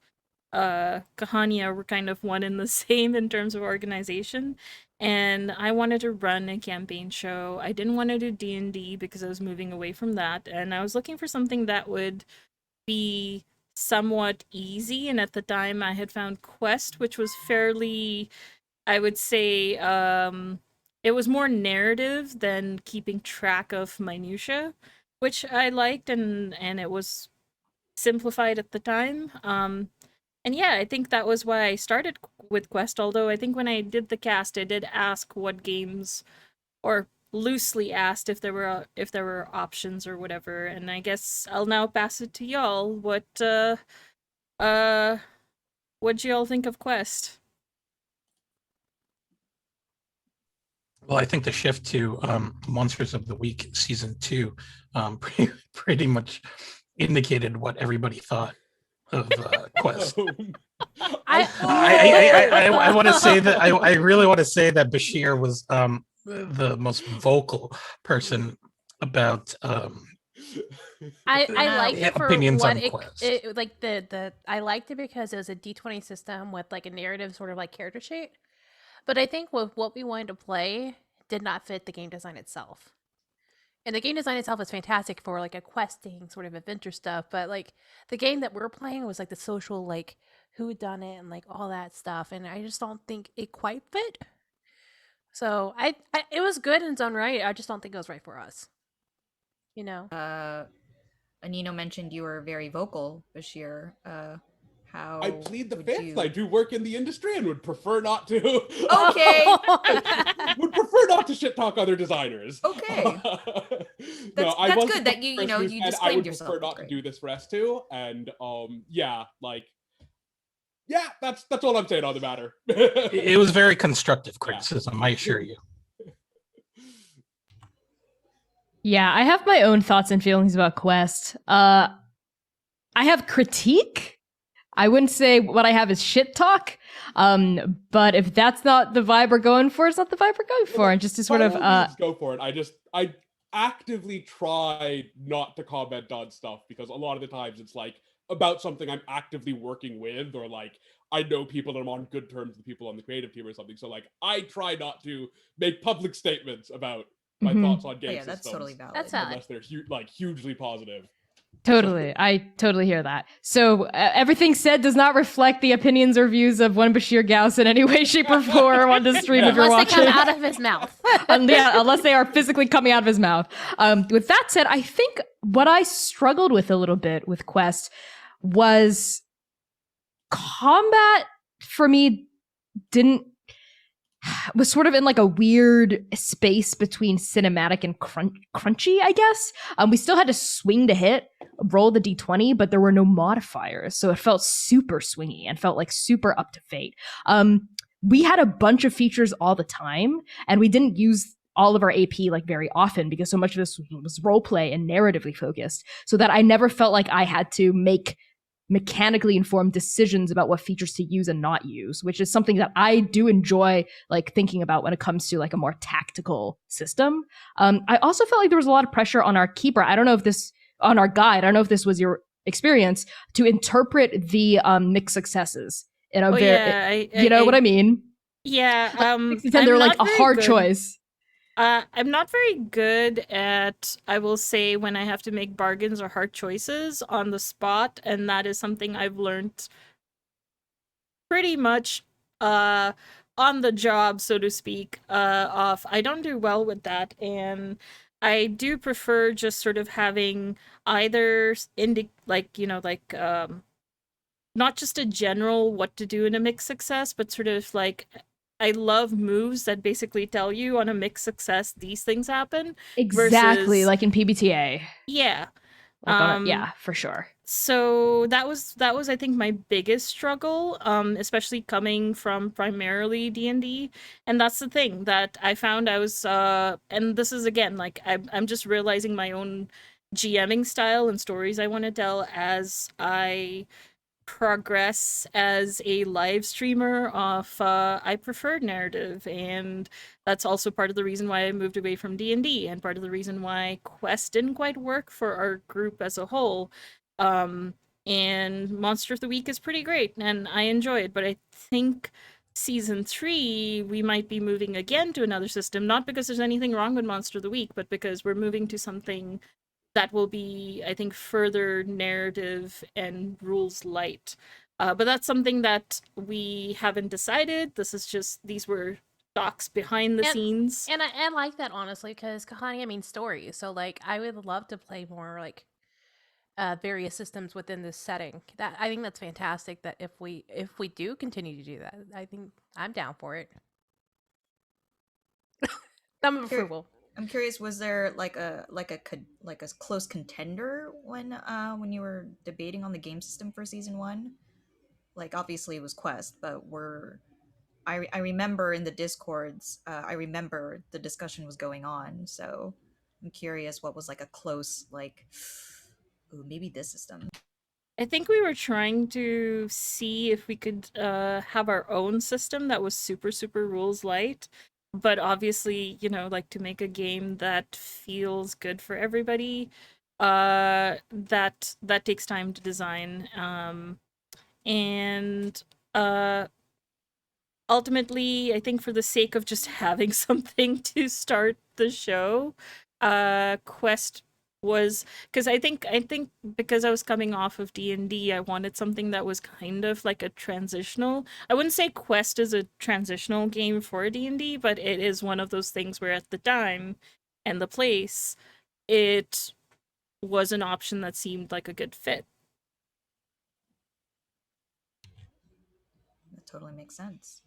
Speaker 1: Kahaaniyaan were kind of one and the same in terms of organization. And I wanted to run a campaign show. I didn't want to do D&D because I was moving away from that, and I was looking for something that would be somewhat easy. And at the time I had found Quest, which was fairly, I would say, it was more narrative than keeping track of minutia, which I liked, and it was simplified at the time. And yeah, I think that was why I started with Quest, although I think when I did the cast I did ask what games, or loosely asked if there were options or whatever, and I guess I'll now pass it to y'all. What'd y'all think of Quest?
Speaker 3: Well, I think the shift to Monsters of the Week season 2 pretty much indicated what everybody thought of Quest. I want to say that I really want to say that Bashir was the most vocal person about
Speaker 2: I liked it for
Speaker 3: opinions
Speaker 2: what
Speaker 3: on Quest.
Speaker 2: it like the I liked it because it was a D20 system with like a narrative sort of like character sheet. But I think with what we wanted to play did not fit the game design itself. And the game design itself is fantastic for like a questing sort of adventure stuff, but like the game that we're playing was like the social like who done it and like all that stuff, and I just don't think it quite fit. So I it was good in its own right. I just don't think it was right for us. You know.
Speaker 6: Anino mentioned you were very vocal, Bashir. How
Speaker 5: I plead the
Speaker 6: would
Speaker 5: fifth.
Speaker 6: you-
Speaker 5: I do work in the industry and would prefer not to.
Speaker 6: Okay.
Speaker 5: Would prefer not to shit talk other designers.
Speaker 6: Okay.
Speaker 5: No, I
Speaker 6: That's
Speaker 5: wasn't
Speaker 6: good that you
Speaker 5: the
Speaker 6: know
Speaker 5: person who
Speaker 6: you
Speaker 5: said I
Speaker 6: disclaimed
Speaker 5: would
Speaker 6: yourself.
Speaker 5: prefer
Speaker 6: That's
Speaker 5: not to
Speaker 6: great.
Speaker 5: do this for S2, and yeah, like, yeah, that's all I'm saying on the matter.
Speaker 3: It was very constructive criticism, I assure you.
Speaker 4: Yeah, I have my own thoughts and feelings about Quest. I have critique. I wouldn't say what I have is shit talk. But if that's not the vibe we're going for, it's not the vibe we're going for. And just to sort
Speaker 5: By
Speaker 4: of
Speaker 5: all means, go for it. I actively try not to comment on stuff because a lot of the times it's like about something I'm actively working with, or like I know people and I'm on good terms with people on the creative team or something. So like I try not to make public statements about my thoughts on game
Speaker 6: Oh, yeah, that's
Speaker 5: systems
Speaker 6: totally valid.
Speaker 2: That's valid.
Speaker 5: unless they're hugely positive.
Speaker 4: Totally. I totally hear that. So everything said does not reflect the opinions or views of one Bashir Gauss in any way, shape, or form on this stream if you're
Speaker 2: Unless they
Speaker 4: watching.
Speaker 2: come out of his mouth.
Speaker 4: Unless they are physically coming out of his mouth. With that said, I think what I struggled with a little bit with Quest was combat for me was sort of in like a weird space between cinematic and crunchy, I guess. We still had to swing to hit, roll the d20, but there were no modifiers, so it felt super swingy and felt like super up to fate. We had a bunch of features all the time, and we didn't use all of our AP like very often because so much of this was roleplay and narratively focused, so that I never felt like I had to make mechanically informed decisions about what features to use and not use, which is something that I do enjoy like thinking about when it comes to like a more tactical system. I also felt like there was a lot of pressure on our keeper. I don't know if this on our guide. I don't know if this was your experience to interpret the mixed successes in a you know what I mean?
Speaker 1: Yeah.
Speaker 4: They're like a hard choice.
Speaker 1: I'm not very good at, I will say, when I have to make bargains or hard choices on the spot, and that is something I've learned pretty much on the job, so to speak. I don't do well with that, and I do prefer just sort of having either not just a general what to do in a mixed success, but sort of like I love moves that basically tell you on a mixed success these things happen.
Speaker 4: Exactly,
Speaker 1: versus,
Speaker 4: like in PBTA.
Speaker 1: yeah.
Speaker 4: Yeah, for sure.
Speaker 1: So that was I think my biggest struggle, especially coming from primarily D&D. And that's the thing that I found I was and this is again like I'm just realizing my own GMing style and stories I want to tell as I progress as a live streamer of I prefer narrative, and that's also part of the reason why I moved away from D&D and part of the reason why Quest didn't quite work for our group as a whole. um and Monster of the Week is pretty great and I enjoy it, but I think season 3 we might be moving again to another system, not because there's anything wrong with Monster of the Week, but because we're moving to something that will be, I think, further narrative and rules light. But that's something that we haven't decided. This is just, these were talks behind the
Speaker 2: And
Speaker 1: scenes.
Speaker 2: and I like that honestly because Kahaaniyaan means story. So like I would love to play more like various systems within this setting. That I think that's fantastic. That if we do continue to do that, I think I'm down for it. I'm approval.
Speaker 6: I'm curious, was there like a close contender when you were debating on the game system for season 1? Like obviously it was Quest, but I remember in the discords, I remember the discussion was going on, so I'm curious what was like a close like, ooh, maybe this system.
Speaker 1: I think we were trying to see if we could have our own system that was super, super rules light. But obviously, like to make a game that feels good for everybody, that takes time to design. And uh ultimately, I think for the sake of just having something to start the show, Quest was, because I think because I was coming off of D&D, I wanted something that was kind of like a transitional. I wouldn't say Quest is a transitional game for D&D, but it is one of those things where at the time and the place, it was an option that seemed like a good fit.
Speaker 6: That totally makes sense.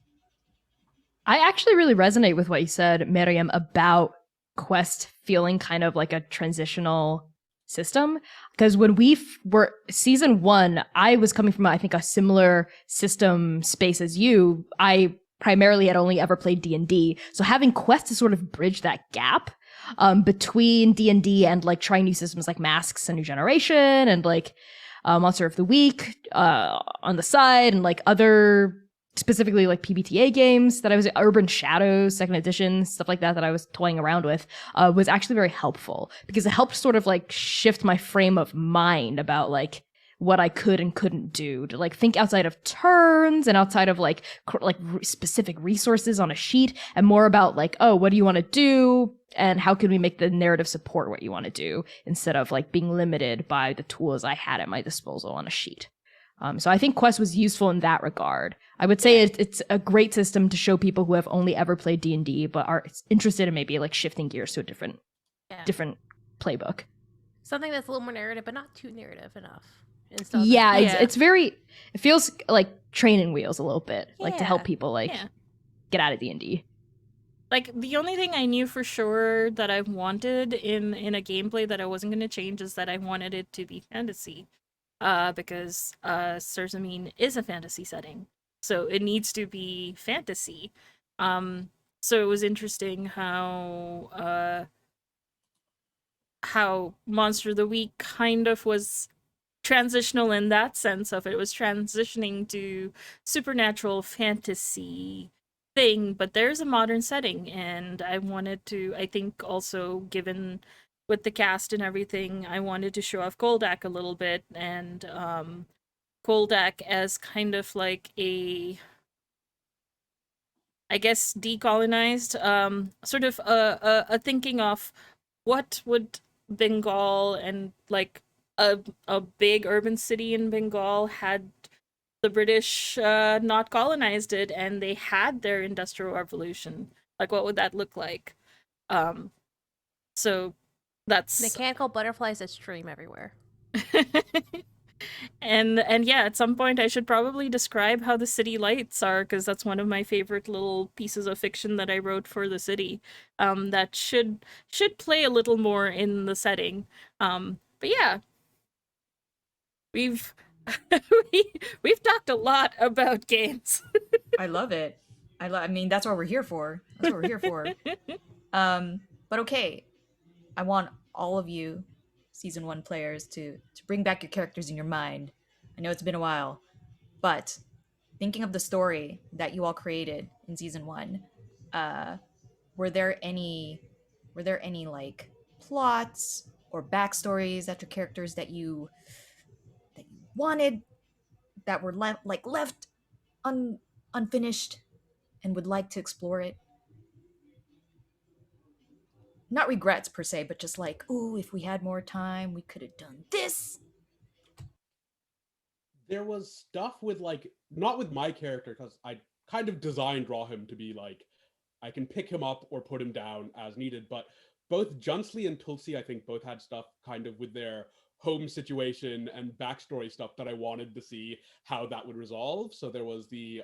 Speaker 4: I actually really resonate with what you said, Miriam, about Quest feeling kind of like a transitional system. Because when we were season 1, I was coming from, I think, a similar system space as you. I primarily had only ever played D&D. So having Quest to sort of bridge that gap between D&D and like trying new systems like Masks, a New Generation, and like Monster of the Week on the side, and like other specifically like PBTA games that I was Urban Shadows, second edition, stuff like that I was toying around with, was actually very helpful because it helped sort of like shift my frame of mind about like what I could and couldn't do, to like think outside of turns and outside of like specific resources on a sheet, and more about like, oh, what do you want to do and how can we make the narrative support what you want to do, instead of like being limited by the tools I had at my disposal on a sheet. So I think Quest was useful in that regard. I would say it's a great system to show people who have only ever played D&D but are interested in maybe like shifting gears to a different playbook.
Speaker 2: Something that's a little more narrative, but not too narrative enough.
Speaker 4: Yeah, it's very. It feels like training wheels a little bit, like to help
Speaker 2: Yeah.
Speaker 4: people like get out of D&D.
Speaker 1: Like, the only thing I knew for sure that I wanted in a gameplay that I wasn't going to change is that I wanted it to be fantasy. Because Sarzameen is a fantasy setting, so it needs to be fantasy. So it was interesting how Monster of the Week kind of was transitional in that sense of it was transitioning to supernatural fantasy thing, but there's a modern setting, and I wanted to, I think also given with the cast and everything, I wanted to show off Goldak a little bit, and Goldak as kind of like a, I guess, decolonized, sort of a thinking of what would Bengal and like a big urban city in Bengal had the British not colonized it and they had their industrial revolution. Like, what would that look like? So that's
Speaker 2: Mechanical butterflies that stream everywhere.
Speaker 1: and yeah, at some point I should probably describe how the city lights are, because that's one of my favorite little pieces of fiction that I wrote for the city. That should play a little more in the setting. But yeah. We've we've talked a lot about games.
Speaker 6: I love it. I mean, that's what we're here for. That's what we're here for. But okay, I want all of you season 1 players to bring back your characters in your mind. I know it's been a while, but thinking of the story that you all created in season 1, uh were there any like plots or backstories that your characters that you wanted, that were left unfinished and would like to explore it? Not regrets per se, but just like, ooh, if we had more time, we could have done this.
Speaker 5: There was stuff with like, not with my character, because I kind of designed draw him to be like, I can pick him up or put him down as needed, but both Junslee and Tulsi, I think, both had stuff kind of with their home situation and backstory stuff that I wanted to see how that would resolve. So there was the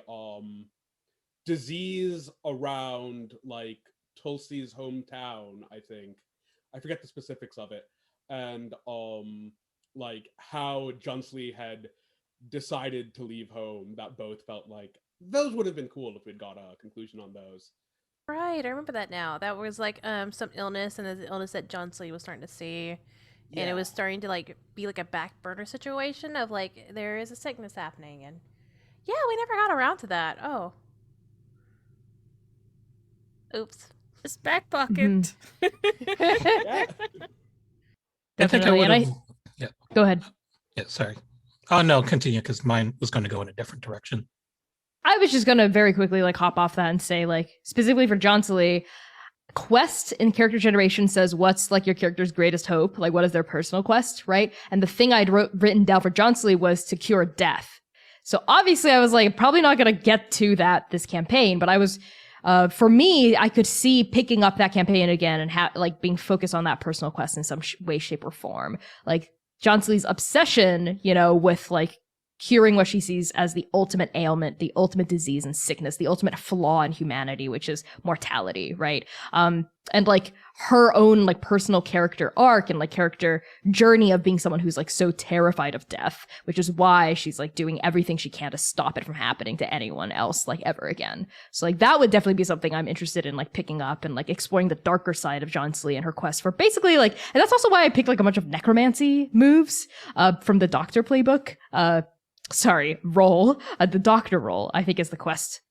Speaker 5: disease around like Tulsi's hometown, I think. I forget the specifics of it. And like how Junslee had decided to leave home, that both felt like those would have been cool if we'd got a conclusion on those.
Speaker 2: Right, I remember that now. That was like some illness, and the illness that John Slee was starting to see, and it was starting to like be like a back burner situation of like there is a sickness happening, and yeah, we never got around to that. Oh, oops.
Speaker 1: His back pocket.
Speaker 5: Yeah.
Speaker 3: I think I
Speaker 4: Definitely,
Speaker 3: would
Speaker 4: and
Speaker 3: have. Yeah.
Speaker 4: Go ahead.
Speaker 3: Yeah. Sorry. Oh no, continue because mine was going to go in a different direction.
Speaker 4: I was just gonna very quickly like hop off that and say, like, specifically for Johnslee, quest in character generation says what's like your character's greatest hope, like what is their personal quest, right? And the thing I'd written down for Johnslee was to cure death. So obviously I was like probably not gonna get to that this campaign, but I was for me, I could see picking up that campaign again and like being focused on that personal quest in some way, shape, or form. Like Johnslee's obsession, you know, with like curing what she sees as the ultimate ailment, the ultimate disease and sickness, the ultimate flaw in humanity, which is mortality, right? And like her own like personal character arc and like character journey of being someone who's like so terrified of death, which is why she's like doing everything she can to stop it from happening to anyone else like ever again. So like that would definitely be something I'm interested in like picking up and like exploring the darker side of Johnslee and her quest for basically like, and that's also why I picked like a bunch of necromancy moves from the Doctor playbook. Role. The Doctor role, I think, is the quest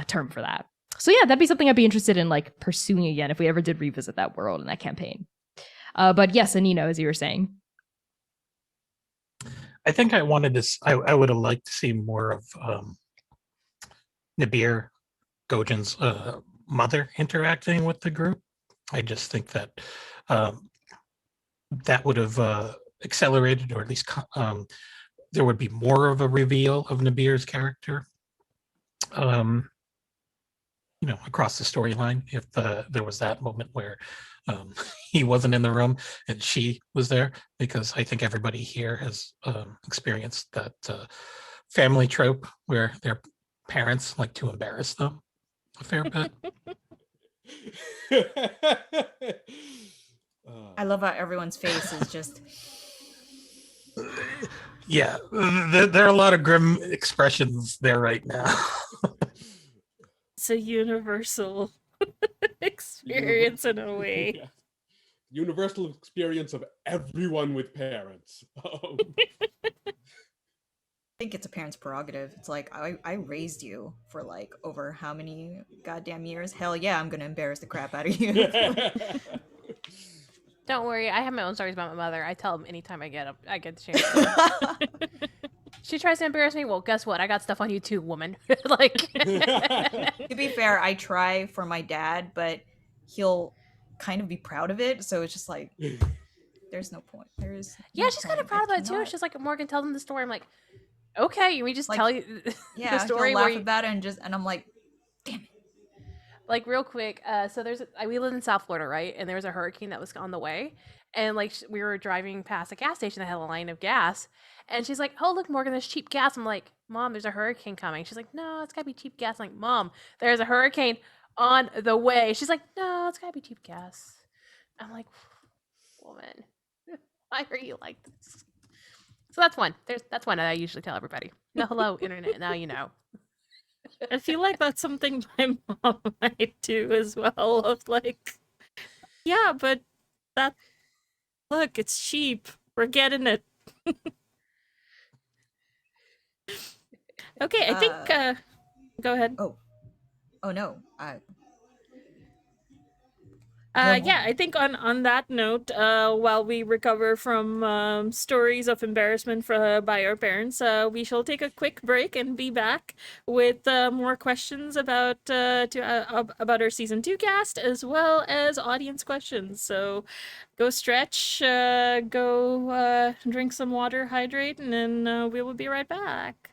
Speaker 4: term for that. So yeah, that'd be something I'd be interested in like pursuing again if we ever did revisit that world and that campaign. But yes, Anino, as you were saying.
Speaker 3: I think I wanted to. I would have liked to see more of Nabir, Gojin's mother interacting with the group. I just think that that would have accelerated, or at least there would be more of a reveal of Nabir's character, you know, across the storyline. If there was that moment where he wasn't in the room and she was there, because I think everybody here has experienced that family trope where their parents like to embarrass them a fair bit.
Speaker 6: I love how everyone's face is just.
Speaker 3: Yeah, there are a lot of grim expressions there right now.
Speaker 1: It's a universal experience in a way.
Speaker 5: Yeah. Universal experience of everyone with parents.
Speaker 6: I think it's a parent's prerogative. It's like, I raised you for like over how many goddamn years? Hell yeah, I'm gonna embarrass the crap out of you.
Speaker 2: Don't worry, I have my own stories about my mother. I tell them anytime I get the chance to. She tries to embarrass me. Well, guess what? I got stuff on you too, woman. Like,
Speaker 6: To be fair, I try for my dad, but he'll kind of be proud of it. So it's just like, there's no point. There is.
Speaker 2: yeah,
Speaker 6: no
Speaker 2: she's kind of
Speaker 6: point.
Speaker 2: proud of it too. She's like, Morgan, tell them the story. I'm like, okay, we just
Speaker 6: Like,
Speaker 2: tell you
Speaker 6: Yeah,
Speaker 2: the story
Speaker 6: he'll
Speaker 2: where
Speaker 6: laugh
Speaker 2: you,
Speaker 6: about it and I'm like, damn it.
Speaker 2: like real quick. So we live in South Florida, right? And there was a hurricane that was on the way, and like we were driving past a gas station that had a line of gas, and she's like, "Oh look, Morgan, there's cheap gas." I'm like, "Mom, there's a hurricane coming." She's like, "No, it's gotta be cheap gas." I'm like, "Mom, there's a hurricane on the way." She's like, "No, it's gotta be cheap gas." I'm like, "Woman, why are you like this?" So that's one. That's one that I usually tell everybody. No, hello, internet. Now you know.
Speaker 1: I feel like that's something my mom might do as well. Of like, yeah, but that look, it's cheap. We're getting it. Okay, I think. Go ahead.
Speaker 6: Oh no. No more.
Speaker 1: Yeah, I think on that note, while we recover from stories of embarrassment by our parents, we shall take a quick break and be back with more questions about our season 2 cast as well as audience questions. So go stretch, go drink some water, hydrate, and then we will be right back.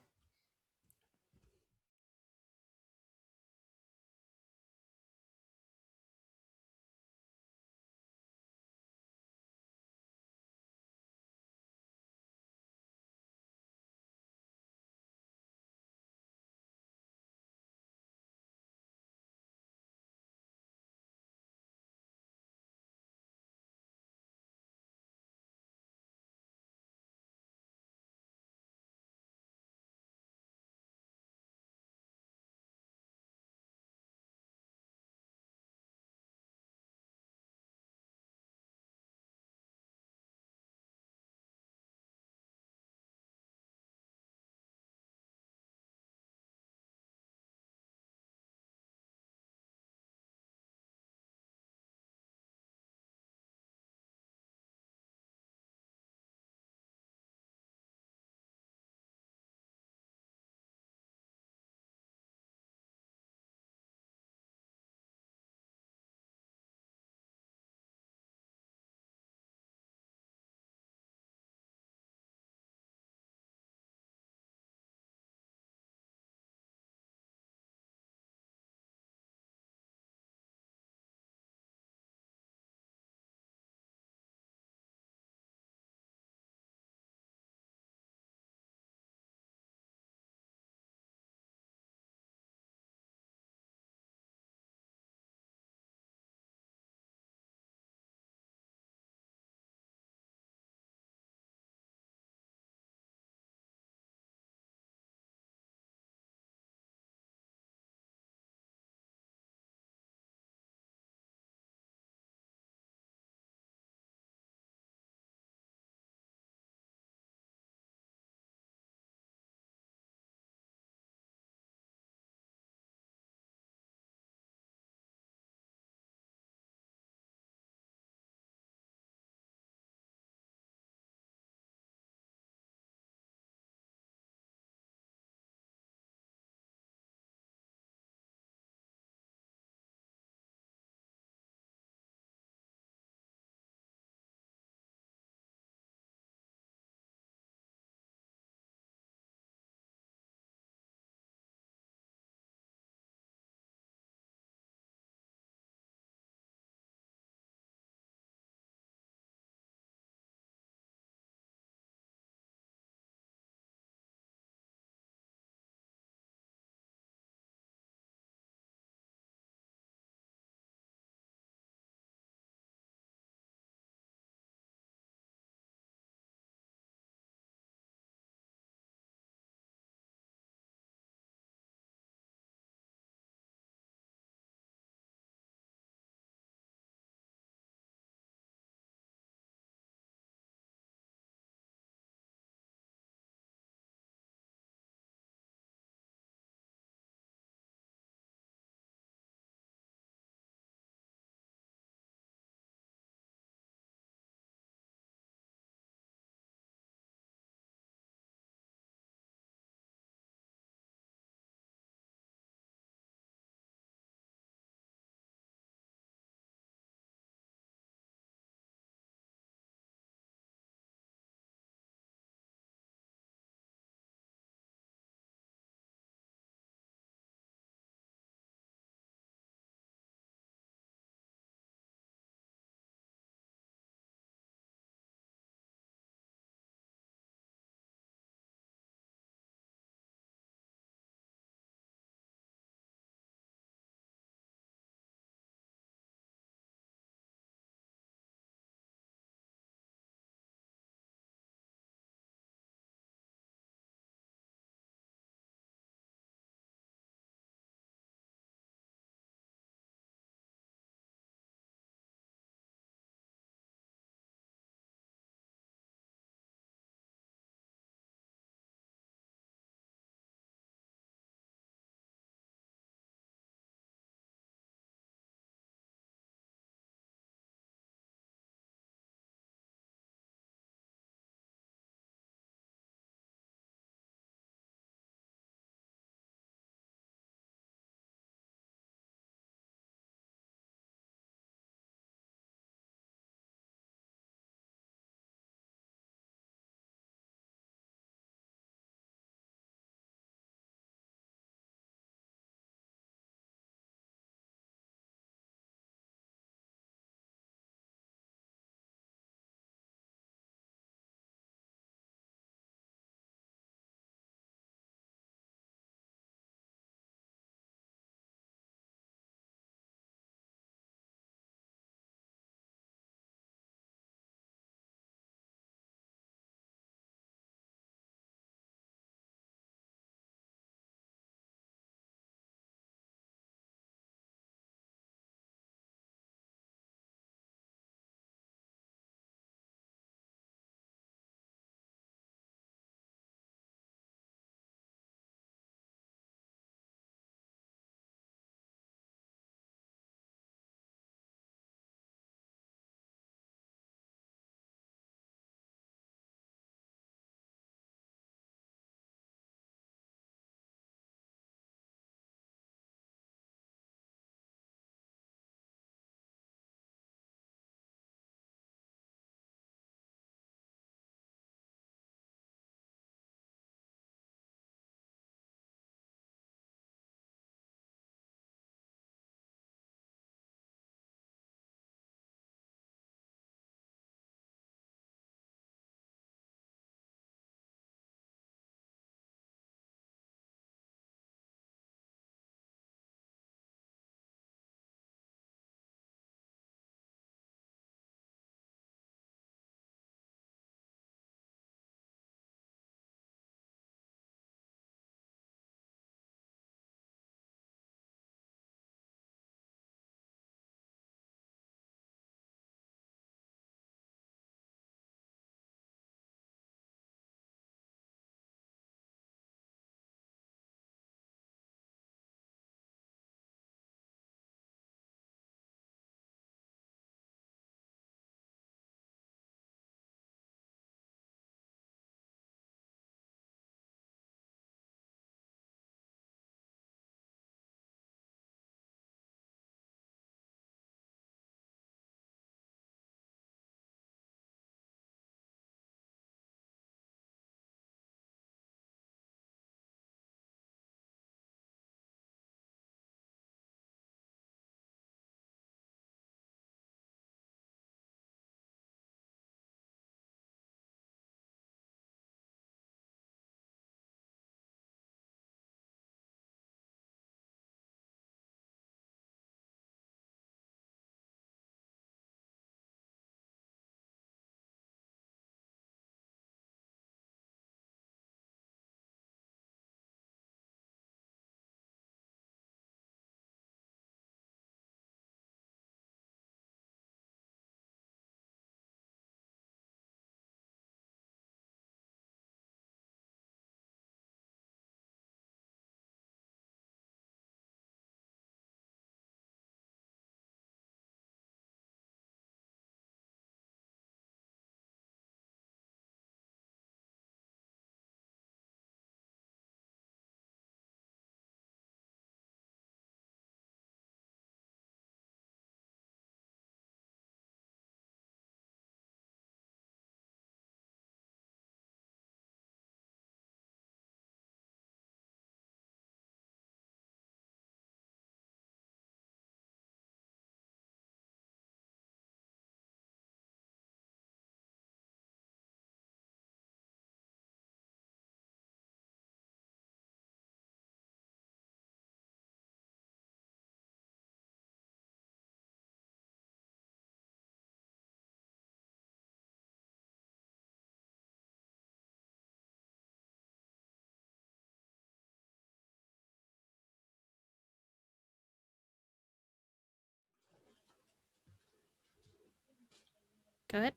Speaker 1: Go ahead.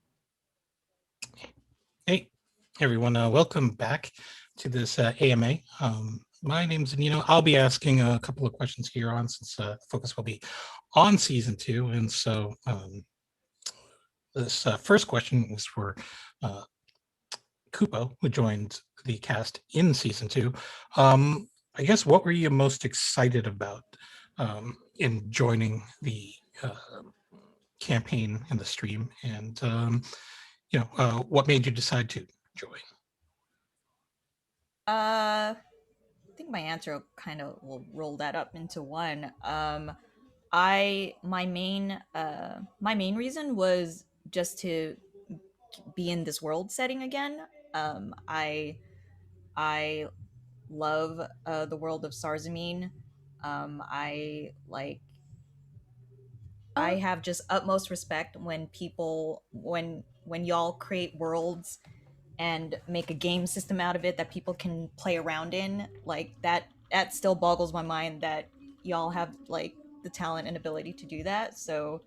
Speaker 3: Hey, everyone. Welcome back to this AMA. My name's Nino. I'll be asking a couple of questions here on since the focus will be on season 2. And so this first question is for Kupo, who joined the cast in season 2. I guess what were you most excited about in joining the campaign and the stream, and what made you decide to join?
Speaker 6: I think my answer kind of will roll that up into one. My main reason was just to be in this world setting again. I love the world of Sarzameen. I like I have just utmost respect when people when y'all create worlds and make a game system out of it that people can play around in. Like that still boggles my mind that y'all have like the talent and ability to do that. So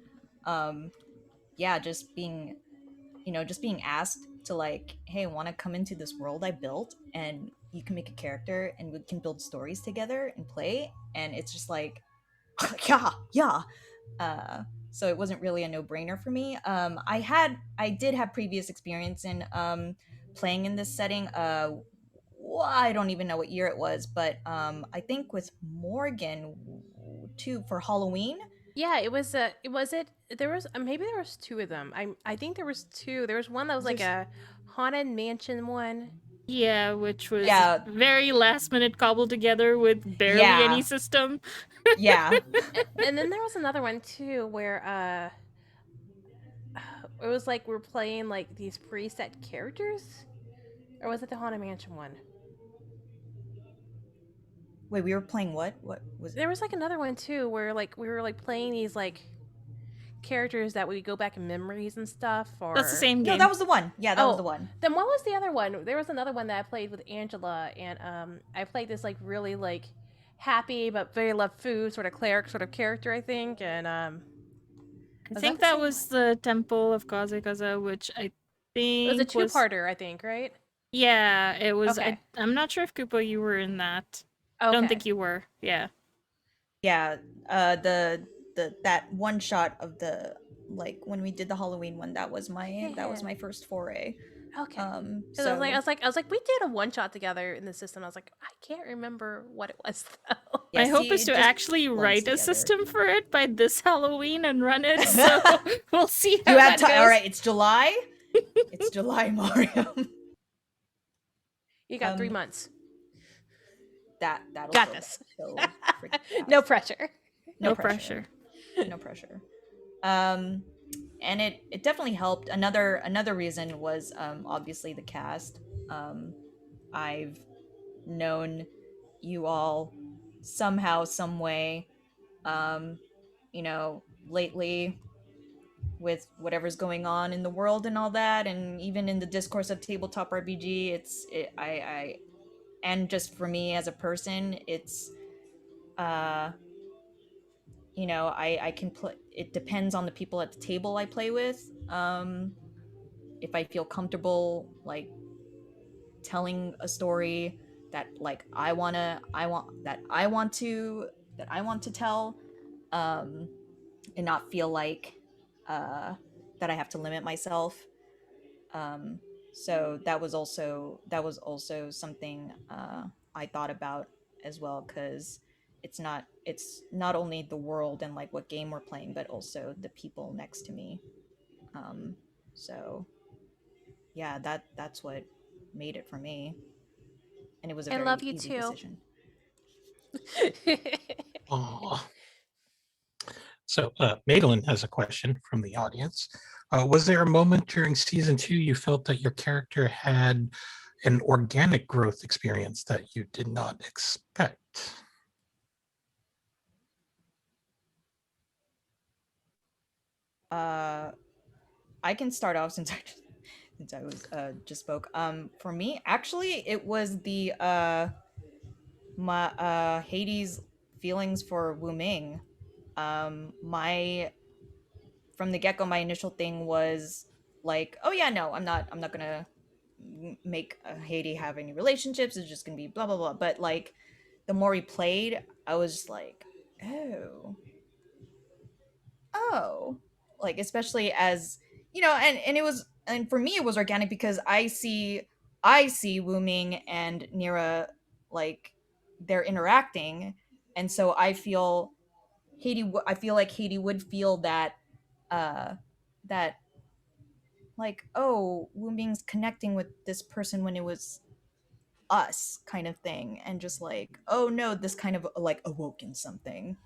Speaker 6: yeah, just being just being asked to like, hey, want to come into this world I built and you can make a character and we can build stories together and play, and it's just like yeah. So it wasn't really a no-brainer for me. I did have previous experience in playing in this setting. I don't even know what year it was, but I think with Morgan too for Halloween.
Speaker 2: Yeah, it was. It was it. There was maybe there was two of them. I think there was two. There was one that was like a haunted mansion one.
Speaker 1: Yeah, which was
Speaker 6: Yeah.
Speaker 1: very last minute cobbled together with barely any system.
Speaker 6: Yeah.
Speaker 2: And then there was another one too where it was like we're playing like these preset characters, or was it the haunted mansion one?
Speaker 6: Wait, we were playing what? What was?
Speaker 2: There was like another one too where like we were like playing these like characters that we go back in memories and stuff. Or
Speaker 1: That's the same game.
Speaker 6: No, that was the one. Yeah, that was the one.
Speaker 2: Then what was the other one? There was another one that I played with Angela, and I played this like really like happy but very love food sort of cleric sort of character, I think. And
Speaker 1: I think that was the Temple of Kaze, which I think
Speaker 2: it was a two-parter, I think, right?
Speaker 1: Yeah, it was.
Speaker 2: Okay.
Speaker 1: I'm not sure if Kupo you were in that.
Speaker 2: Okay.
Speaker 1: I don't think you were. Yeah.
Speaker 6: Yeah. The that one shot of the like when we did the Halloween one, that was my first foray.
Speaker 2: Okay.
Speaker 6: So
Speaker 2: I was like, we did a one shot together in the system. I was like, I can't remember what it was though.
Speaker 1: My hope is to actually write a system for it by this Halloween and run it. So we'll see how that goes.
Speaker 6: All right, it's July. It's July, Mariam.
Speaker 2: You got 3 months.
Speaker 6: That'll
Speaker 2: got this. No pressure.
Speaker 1: No pressure.
Speaker 6: No pressure. And it definitely helped. Another reason was obviously the cast. I've known you all somehow, some way, lately with whatever's going on in the world and all that, and even in the discourse of tabletop RPG, I and just for me as a person, it's I can play. It depends on the people at the table I play with. If I feel comfortable, like telling a story that like I want to tell, and not feel like that I have to limit myself. So that was also something I thought about as well, because it's not only the world and like what game we're playing, but also the people next to me. So yeah, that's what made it for me, and it was a very easy decision.
Speaker 3: Aww. So Madeline has a question from the audience. Was there a moment during season 2 you felt that your character had an organic growth experience that you did not expect?
Speaker 6: I can start off since I was just spoke. For me, actually, it was the my Hades' feelings for Wu Ming. My from the get-go, my initial thing was like, oh yeah, no, I'm not gonna make Haiti have any relationships. It's just gonna be blah blah blah. But like, the more we played, I was just like, oh, oh, like especially as and it was, and for me it was organic because I see Wuming and Nira, like they're interacting, and so I feel like Haiti would feel that uh that like, oh, Wuming's connecting with this person when it was us kind of thing, and just like, oh no, this kind of like awoken something,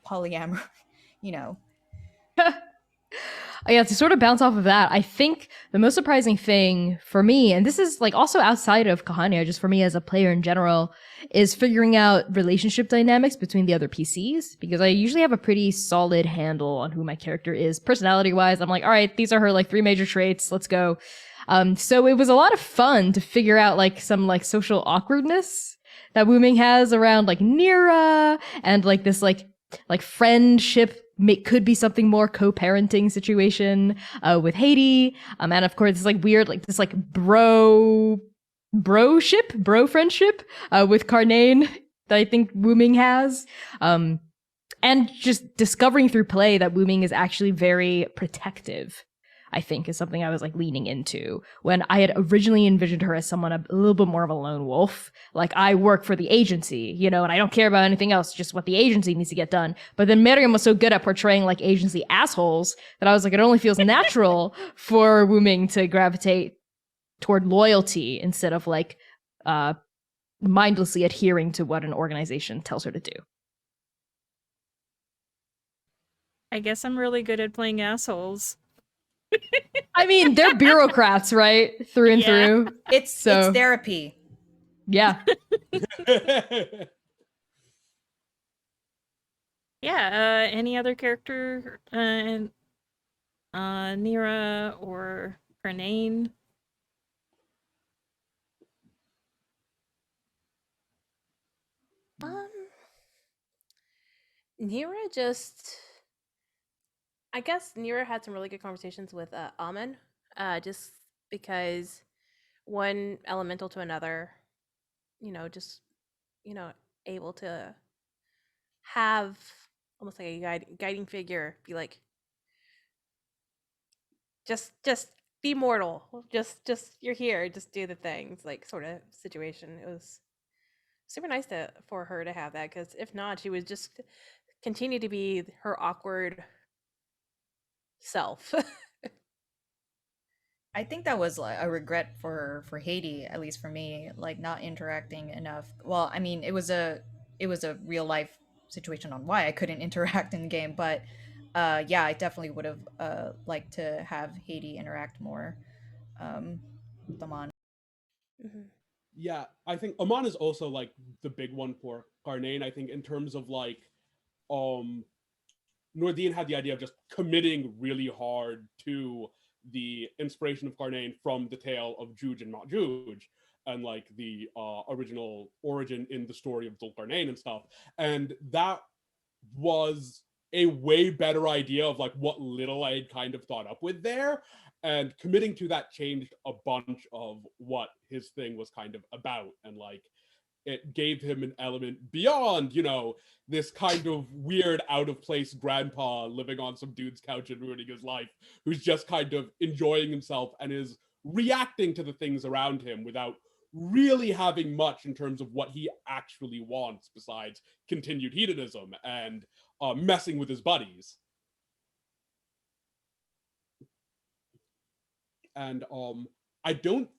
Speaker 6: polyamory, you know.
Speaker 4: Yeah, to sort of bounce off of that, I think the most surprising thing for me, and this is like also outside of Kahaaniyaan, just for me as a player in general, is figuring out relationship dynamics between the other PCs, because I usually have a pretty solid handle on who my character is personality wise. I'm like, all right, these are her like 3 major traits. Let's go. So it was a lot of fun to figure out like some like social awkwardness that Wuming has around like Nira, and like this like friendship could be something more co-parenting situation with Haiti, and of course this like weird like this like bro friendship with Karnane that I think Wuming has, and just discovering through play that Wuming is actually very protective, I think, is something I was like leaning into when I had originally envisioned her as someone a little bit more of a lone wolf. Like, I work for the agency, and I don't care about anything else, just what the agency needs to get done. But then Mariam was so good at portraying like agency assholes that I was like, it only feels natural for Wuming to gravitate toward loyalty instead of like mindlessly adhering to what an organization tells her to do.
Speaker 1: I guess I'm really good at playing assholes.
Speaker 4: I mean, they're bureaucrats, right? Through and through.
Speaker 6: It's therapy.
Speaker 4: Yeah.
Speaker 1: Yeah, any other character, Nira or Karnane?
Speaker 2: Nira just, I guess Nira had some really good conversations with Amen, just because one elemental to another, just, able to have almost like a guiding figure, be like, just be mortal, just you're here, just do the things, like sort of situation. It was super nice for her to have that, because if not, she would just continue to be her awkward self.
Speaker 6: I think that was like a regret for Haiti, at least for me, like not interacting enough. Well, I mean, it was a real life situation on why I couldn't interact in the game, but yeah, I definitely would have liked to have Haiti interact more with Amon.
Speaker 2: Mm-hmm.
Speaker 5: Yeah, I think Amon is also like the big one for Karnane. I think in terms of like, Nordine had the idea of just committing really hard to the inspiration of Karnane from the tale of Juj and Ma'juj, and like the original origin in the story of Zulkarnain and stuff. And that was a way better idea of like what little I had kind of thought up with there. And committing to that changed a bunch of what his thing was kind of about. And like, it gave him an element beyond, this kind of weird, out of place grandpa living on some dude's couch and ruining his life, who's just kind of enjoying himself and is reacting to the things around him without really having much in terms of what he actually wants besides continued hedonism and messing with his buddies. And I don't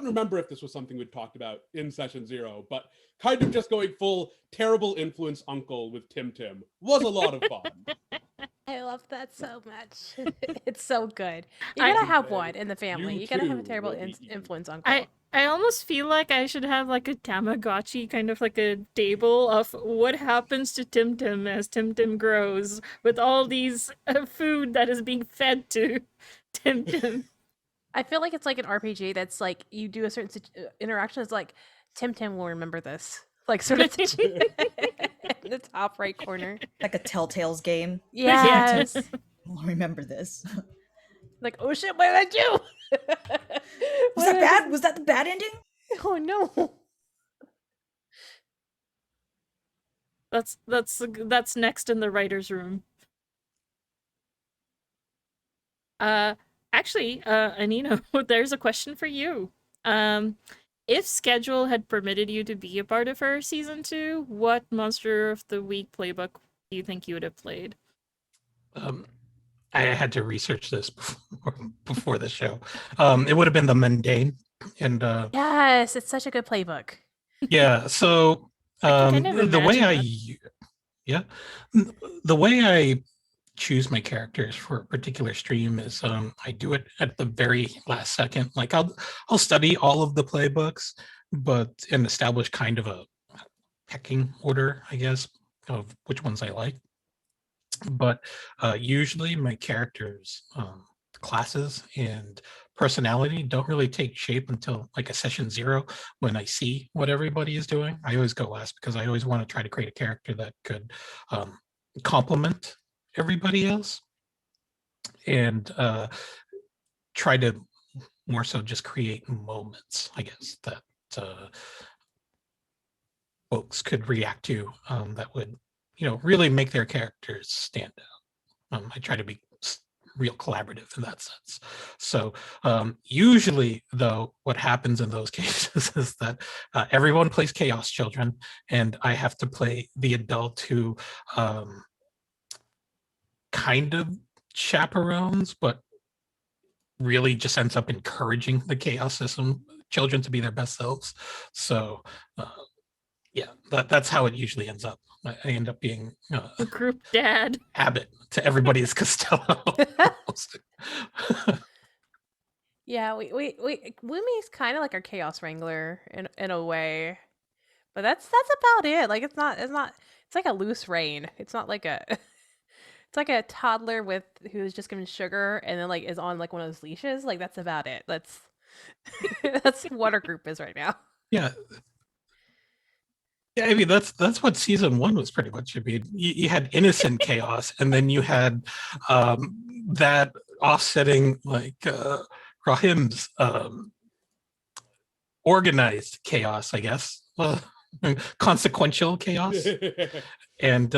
Speaker 5: remember if this was something we'd talked about in session 0, but kind of just going full terrible influence uncle with Tim was a lot of fun.
Speaker 2: I love that so much. It's so good. You gotta have one in the family. You gotta have a terrible influence uncle.
Speaker 1: I almost feel like I should have like a Tamagotchi, kind of like a table of what happens to Tim as Tim grows, with all these food that is being fed to Tim.
Speaker 2: I feel like it's like an RPG that's like, you do a certain interaction, it's like, Tim will remember this. Like, sort of thing. In the top right corner.
Speaker 6: Like a Telltale's game.
Speaker 2: Yes.
Speaker 6: I'll remember this.
Speaker 2: Like, oh shit, what did I do?
Speaker 6: Was that bad? Was that the bad ending?
Speaker 2: Oh no.
Speaker 1: That's next in the writer's room. Actually, Anino, there's a question for you. If schedule had permitted you to be a part of her season 2, what Monster of the Week playbook do you think you would have played?
Speaker 3: I had to research this before the show. It would have been the mundane, and
Speaker 2: Yes, it's such a good playbook.
Speaker 3: yeah. So
Speaker 1: I can kind of
Speaker 3: the way
Speaker 1: imagine
Speaker 3: the way I choose my characters for a particular stream is I do it at the very last second. Like I'll study all of the playbooks, and establish kind of a pecking order, I guess, of which ones I like. But usually my characters' classes and personality don't really take shape until like a session 0 when I see what everybody is doing. I always go last because I always want to try to create a character that could complement everybody else and try to more so just create moments, I guess, that folks could react to that would, really make their characters stand out. I try to be real collaborative in that sense. So usually, though, what happens in those cases is that everyone plays Chaos Children, and I have to play the adult who kind of chaperones, but really just ends up encouraging the Chaos System children to be their best selves. So yeah, that's how it usually ends up. I end up being
Speaker 1: a group dad,
Speaker 3: Abbott to everybody's Costello.
Speaker 2: Yeah, we Wumi's kind of like our chaos wrangler in a way, but that's about it. Like it's like a loose rein. It's not like a it's like a toddler who's just given sugar and then like is on like one of those leashes. Like that's about it. That's what our group is right now.
Speaker 3: Yeah. Yeah, I mean that's what season 1 was pretty much. I mean, you had innocent chaos, and then you had that offsetting like Rahim's organized chaos, I guess, consequential chaos, and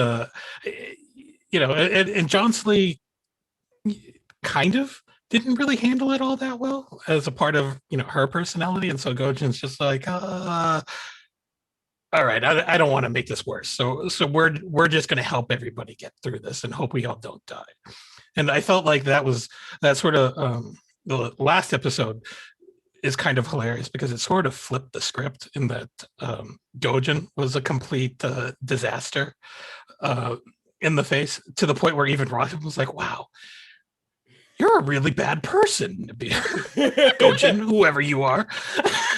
Speaker 3: and John Slee kind of didn't really handle it all that well as a part of her personality, and so Gojin's just like all right, I don't want to make this worse. So we're just going to help everybody get through this and hope we all don't die. And I felt like that sort of the last episode is kind of hilarious because it sort of flipped the script in that Gojin was a complete disaster in the face, to the point where even Ross was like, wow, you're a really bad person to be Gojin, whoever you are.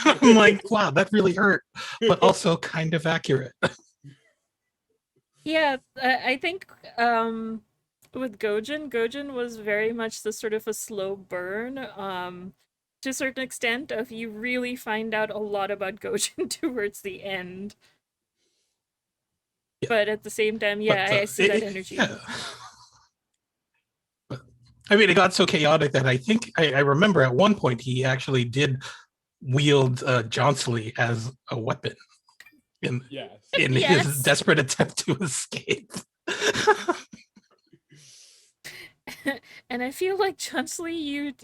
Speaker 3: I'm like, wow, that really hurt, but also kind of accurate.
Speaker 1: Yeah, I think with Gojin was very much the sort of a slow burn. To a certain extent, of you really find out a lot about Gojin towards the end. Yeah. But at the same time, I see that energy.
Speaker 3: Yeah. I mean, it got so chaotic that I think I remember at one point he actually did wield John Slee as a weapon in his desperate attempt to escape.
Speaker 1: And I feel like John Slee,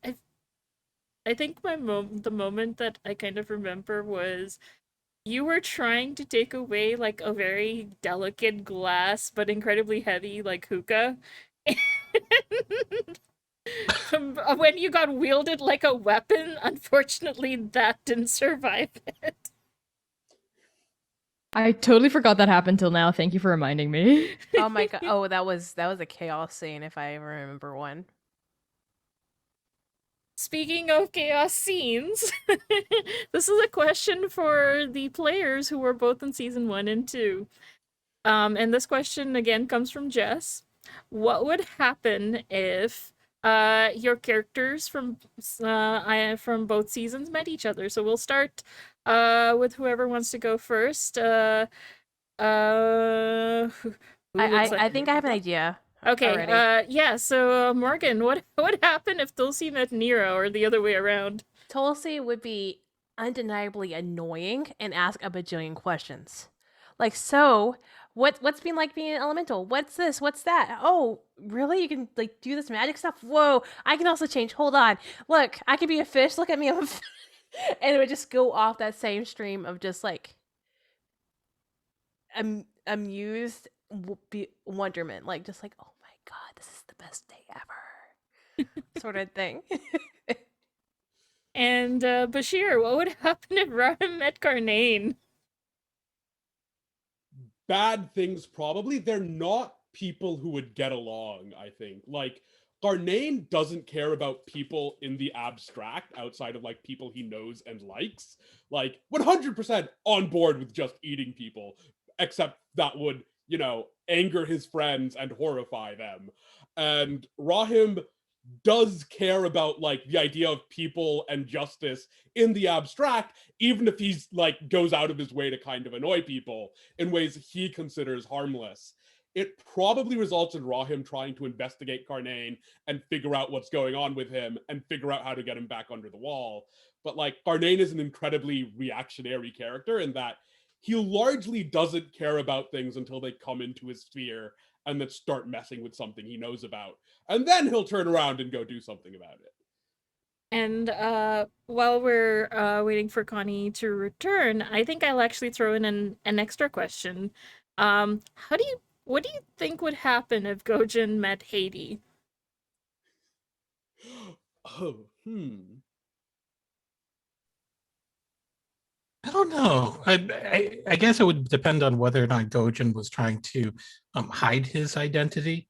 Speaker 1: I think the moment that I kind of remember was you were trying to take away like a very delicate glass but incredibly heavy like hookah. When you got wielded like a weapon, unfortunately that didn't survive it.
Speaker 4: I totally forgot that happened till now. Thank you for reminding me.
Speaker 2: Oh my god. Oh, that was a chaos scene if I remember one.
Speaker 1: Speaking of chaos scenes, this is a question for the players who were both in season 1 and 2. And this question again comes from Jess. What would happen if your characters from both seasons met each other? So we'll start with whoever wants to go first.
Speaker 2: I think I have an idea.
Speaker 1: Okay.
Speaker 2: already.
Speaker 1: Yeah. So Morgan, what would happen if Dulcie met Nero, or the other way around?
Speaker 2: Tulsi would be undeniably annoying and ask a bajillion questions. Like, so what's been like being an elemental? What's this? What's that? Oh, really? You can like do this magic stuff? Whoa! I can also change. Hold on. Look, I can be a fish. Look at me. I'm a fish. And it would just go off that same stream of just like amused wonderment, like just like, oh my god, this is the best day ever, sort of thing.
Speaker 1: And Bashir, what would happen if Rahim met Carnane?
Speaker 5: Bad things, probably. They're not people who would get along, I think. Like, Garnane doesn't care about people in the abstract outside of like people he knows and likes. Like 100% on board with just eating people, except that would, anger his friends and horrify them. And Rahim does care about like the idea of people and justice in the abstract, even if he's like goes out of his way to kind of annoy people in ways he considers harmless. It probably results in Rahim trying to investigate Carnane and figure out what's going on with him and figure out how to get him back under the wall. But like Carnane is an incredibly reactionary character in that he largely doesn't care about things until they come into his sphere and then start messing with something he knows about. And then he'll turn around and go do something about it.
Speaker 1: And while we're waiting for Connie to return, I think I'll actually throw in an extra question. What do you think would happen if Gojin met Haiti?
Speaker 5: Oh,
Speaker 3: I don't know. I guess it would depend on whether or not Gojin was trying to hide his identity,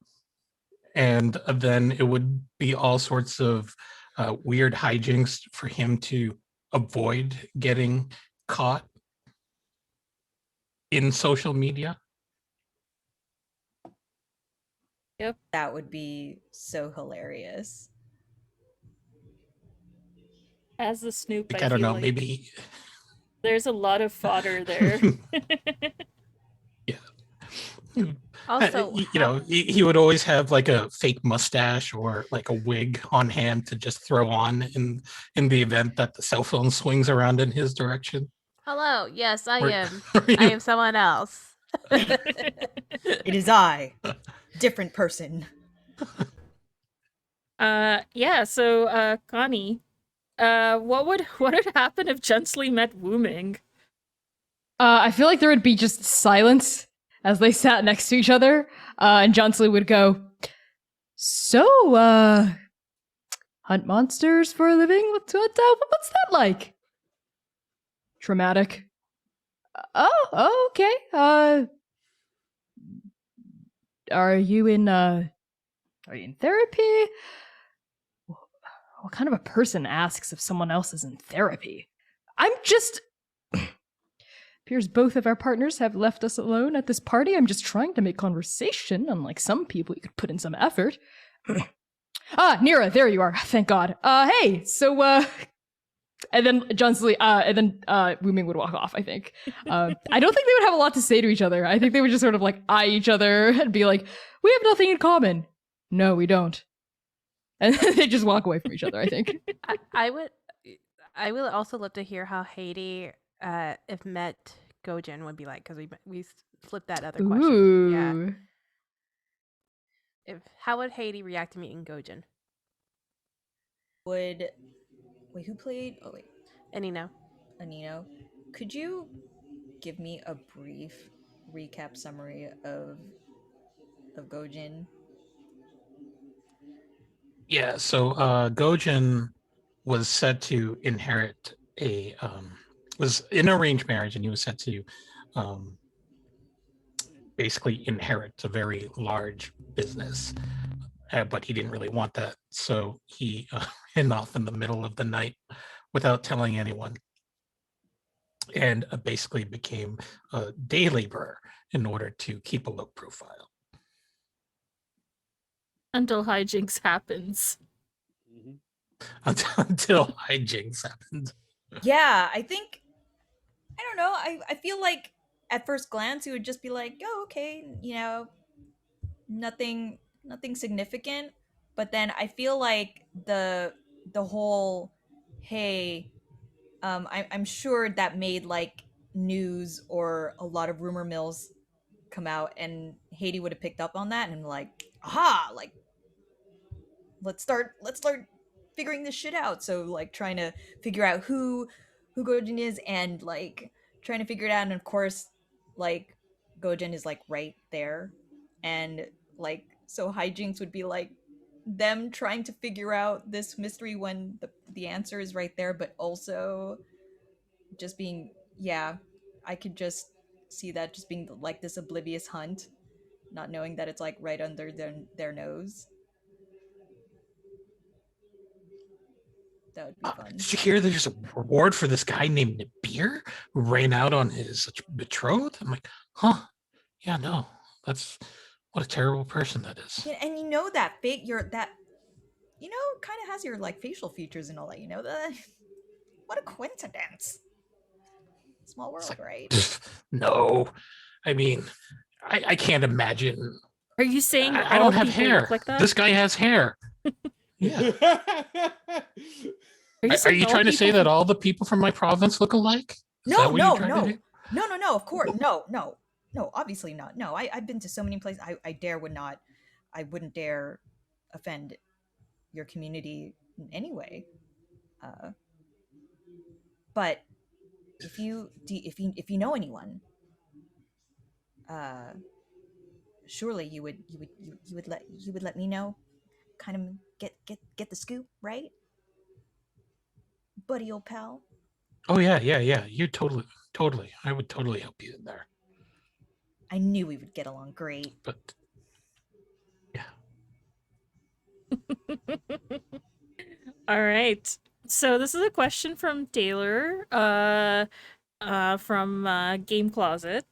Speaker 3: and then it would be all sorts of weird hijinks for him to avoid getting caught in social media.
Speaker 1: Yep.
Speaker 6: That would be so hilarious.
Speaker 1: As the Snoop,
Speaker 3: Like,
Speaker 1: I
Speaker 3: I don't
Speaker 1: feel
Speaker 3: know,
Speaker 1: like
Speaker 3: maybe.
Speaker 1: there's a lot of fodder there.
Speaker 3: Yeah.
Speaker 2: Also,
Speaker 3: he would always have like a fake mustache or like a wig on hand to just throw on in the event that the cell phone swings around in his direction.
Speaker 2: hello, yes, I
Speaker 3: Or-
Speaker 2: am. I am someone else.
Speaker 6: It is I, different person.
Speaker 1: Yeah, so Connie, what would happen if Jensley met Wooming?
Speaker 4: I feel like there would be just silence as they sat next to each other, and Johnsley would go, "So, hunt monsters for a living? What's that like? Traumatic. Oh, okay. Are you in therapy? What kind of a person asks if someone else is in therapy? I'm just appears both of our partners have left us alone at this party. I'm just trying to make conversation, unlike some people you could put in some effort. Nira, there you are. Thank God. Hey, so, and then Johnsley, and then Wooming would walk off, I think. I don't think they would have a lot to say to each other. I think they would just sort of like eye each other and be like, we have nothing in common. No, we don't. And they just walk away from each other, I think.
Speaker 2: I would also love to hear how Haiti, if met Gojin, would be like, because we flipped that other question. Yeah. How would Haiti react to meeting Gojin?
Speaker 6: Wait, who played? Oh wait,
Speaker 2: Anino.
Speaker 6: Could you give me a brief recap summary of Gojin?
Speaker 3: Yeah, so Gojin was set to inherit was in an arranged marriage, and he was set to basically inherit a very large business, but he didn't really want that, so he ran off in the middle of the night without telling anyone, and basically became a day laborer in order to keep a low profile.
Speaker 1: Until hijinks happens.
Speaker 3: Until hijinks happened.
Speaker 6: Yeah, I don't know. I feel like at first glance it would just be like, oh, okay, nothing nothing significant. But then I feel like the whole hey, I'm sure that made like news or a lot of rumor mills come out, and Haiti would have picked up on that and like, aha, like let's start figuring this shit out. So like trying to figure out who Gojin is, and like trying to figure it out. And of course, like Gojin is like right there, and like so hijinks would be like them trying to figure out this mystery when the answer is right there, but also just being, yeah, I could just see that just being like this oblivious hunt, not knowing that it's like right under their nose. That would be fun.
Speaker 3: Did you hear there's a reward for this guy named Nabir who ran out on his betrothed? I'm like, huh? Yeah, no, that's what a terrible person that is.
Speaker 6: Yeah, and you know that your that kind of has your like facial features and all that. You know that. What a coincidence. Small world,
Speaker 3: It's like,
Speaker 6: right?
Speaker 3: no, I mean, I can't imagine.
Speaker 1: Are you saying
Speaker 3: I
Speaker 1: all
Speaker 3: don't have
Speaker 1: people
Speaker 3: hair.
Speaker 1: look like that?
Speaker 3: This guy has hair. Yeah. Are
Speaker 1: saying
Speaker 3: you
Speaker 1: all
Speaker 3: trying to say
Speaker 1: people
Speaker 3: that all the people from my province look alike? Is
Speaker 6: No,
Speaker 3: that what
Speaker 6: no,
Speaker 3: you're trying
Speaker 6: no,
Speaker 3: to do?
Speaker 6: no. Of course, no. Obviously not. No, I've been to so many places. I wouldn't dare offend your community in any way. Uh, but if you know anyone, uh, surely you would let me know. Kind of get the scoop, right, buddy, old pal.
Speaker 3: Oh yeah. You totally. I would totally help you in there.
Speaker 6: I knew we would get along great.
Speaker 3: But yeah.
Speaker 1: All right. So this is a question from Taylor, from Game Closet.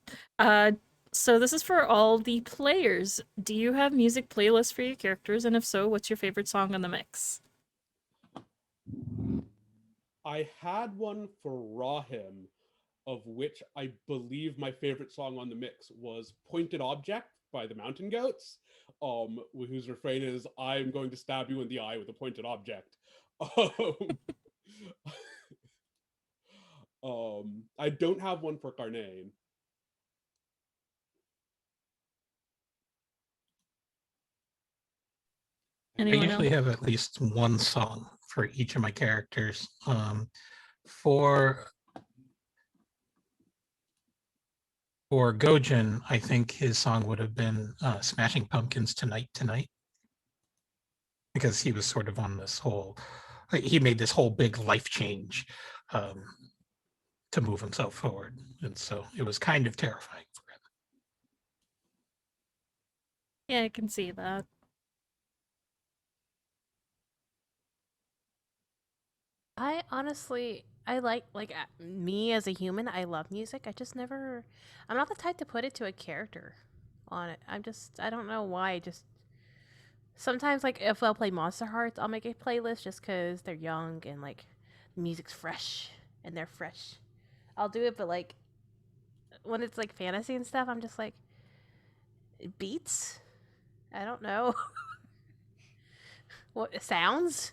Speaker 1: So this is for all the players. Do you have music playlists for your characters? And if so, what's your favorite song on the mix?
Speaker 5: I had one for Rahim, of which I believe my favorite song on the mix was Pointed Object by the Mountain Goats, whose refrain is, I'm going to stab you in the eye with a pointed object. I don't have one for Carnane.
Speaker 1: Anyone
Speaker 3: I usually
Speaker 1: else?
Speaker 3: have at least one song for each of my characters. For Gojin, I think his song would have been Smashing Pumpkins Tonight, because he was sort of on this whole, he made this whole big life change to move himself forward. And so it was kind of terrifying for him.
Speaker 1: Yeah, I can see that.
Speaker 2: I honestly, I like me as a human. I love music. I'm not the type to put it to a character on it. I don't know why. Just sometimes, like if I'll play Monster Hearts, I'll make a playlist just because they're young and like the music's fresh and they're fresh. I'll do it, but like when it's like fantasy and stuff, I'm just like beats. I don't know what sounds.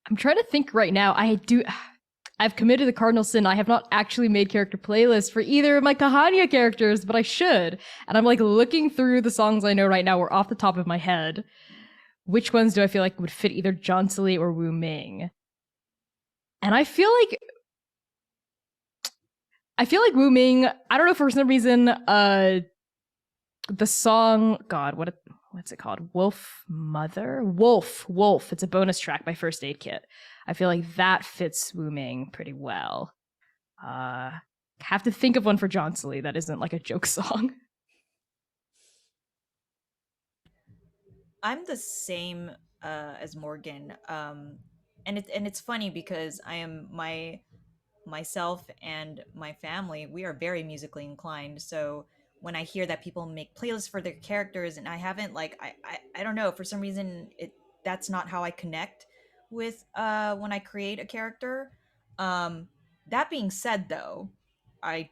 Speaker 4: I'm trying to think right now. I've committed the cardinal sin. I have not actually made character playlists for either of my Kahaaniyaan characters, but I should. And I'm like looking through the songs I know right now, or off the top of my head. Which ones do I feel like would fit either Johnslee or Wu Ming? And I feel like Wu Ming, I don't know, for some reason, the song, God, what's it called? Wolf Mother? Wolf. It's a bonus track by First Aid Kit. I feel like that fits Wu Ming pretty well. Have to think of one for Johnslee that isn't like a joke song.
Speaker 6: I'm the same as Morgan. And it's funny because I am myself and my family, we are very musically inclined. So when I hear that people make playlists for their characters, and I haven't like I don't know, for some reason that's not how I connect with when I create a character. That being said though, I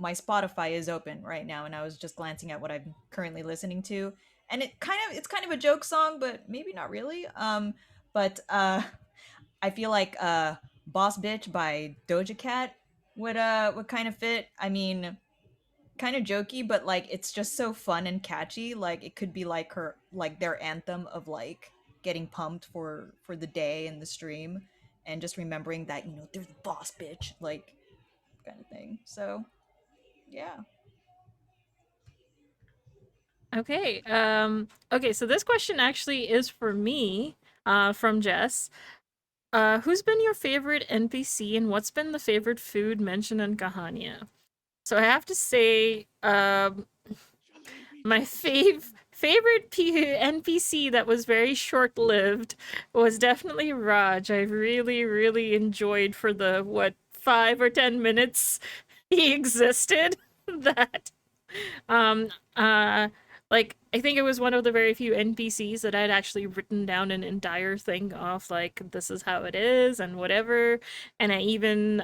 Speaker 6: my Spotify is open right now, and I was just glancing at what I'm currently listening to, and it's kind of a joke song, but maybe not really. But I feel like "Boss Bitch" by Doja Cat would kind of fit. I mean, kind of jokey, but like it's just so fun and catchy. Like it could be like their anthem of like getting pumped for the day and the stream, and just remembering that they're the boss bitch, like kind of thing. So yeah.
Speaker 1: Okay. Okay, so this question actually is for me, from Jess. Who's been your favorite NPC and what's been the favorite food mentioned in Kahania? So I have to say, my favorite NPC that was very short-lived was definitely Raj. I really, really enjoyed for the, 5 or 10 minutes he existed that um uh like I think it was one of the very few NPCs that I'd actually written down an entire thing of like this is how it is and whatever, and I even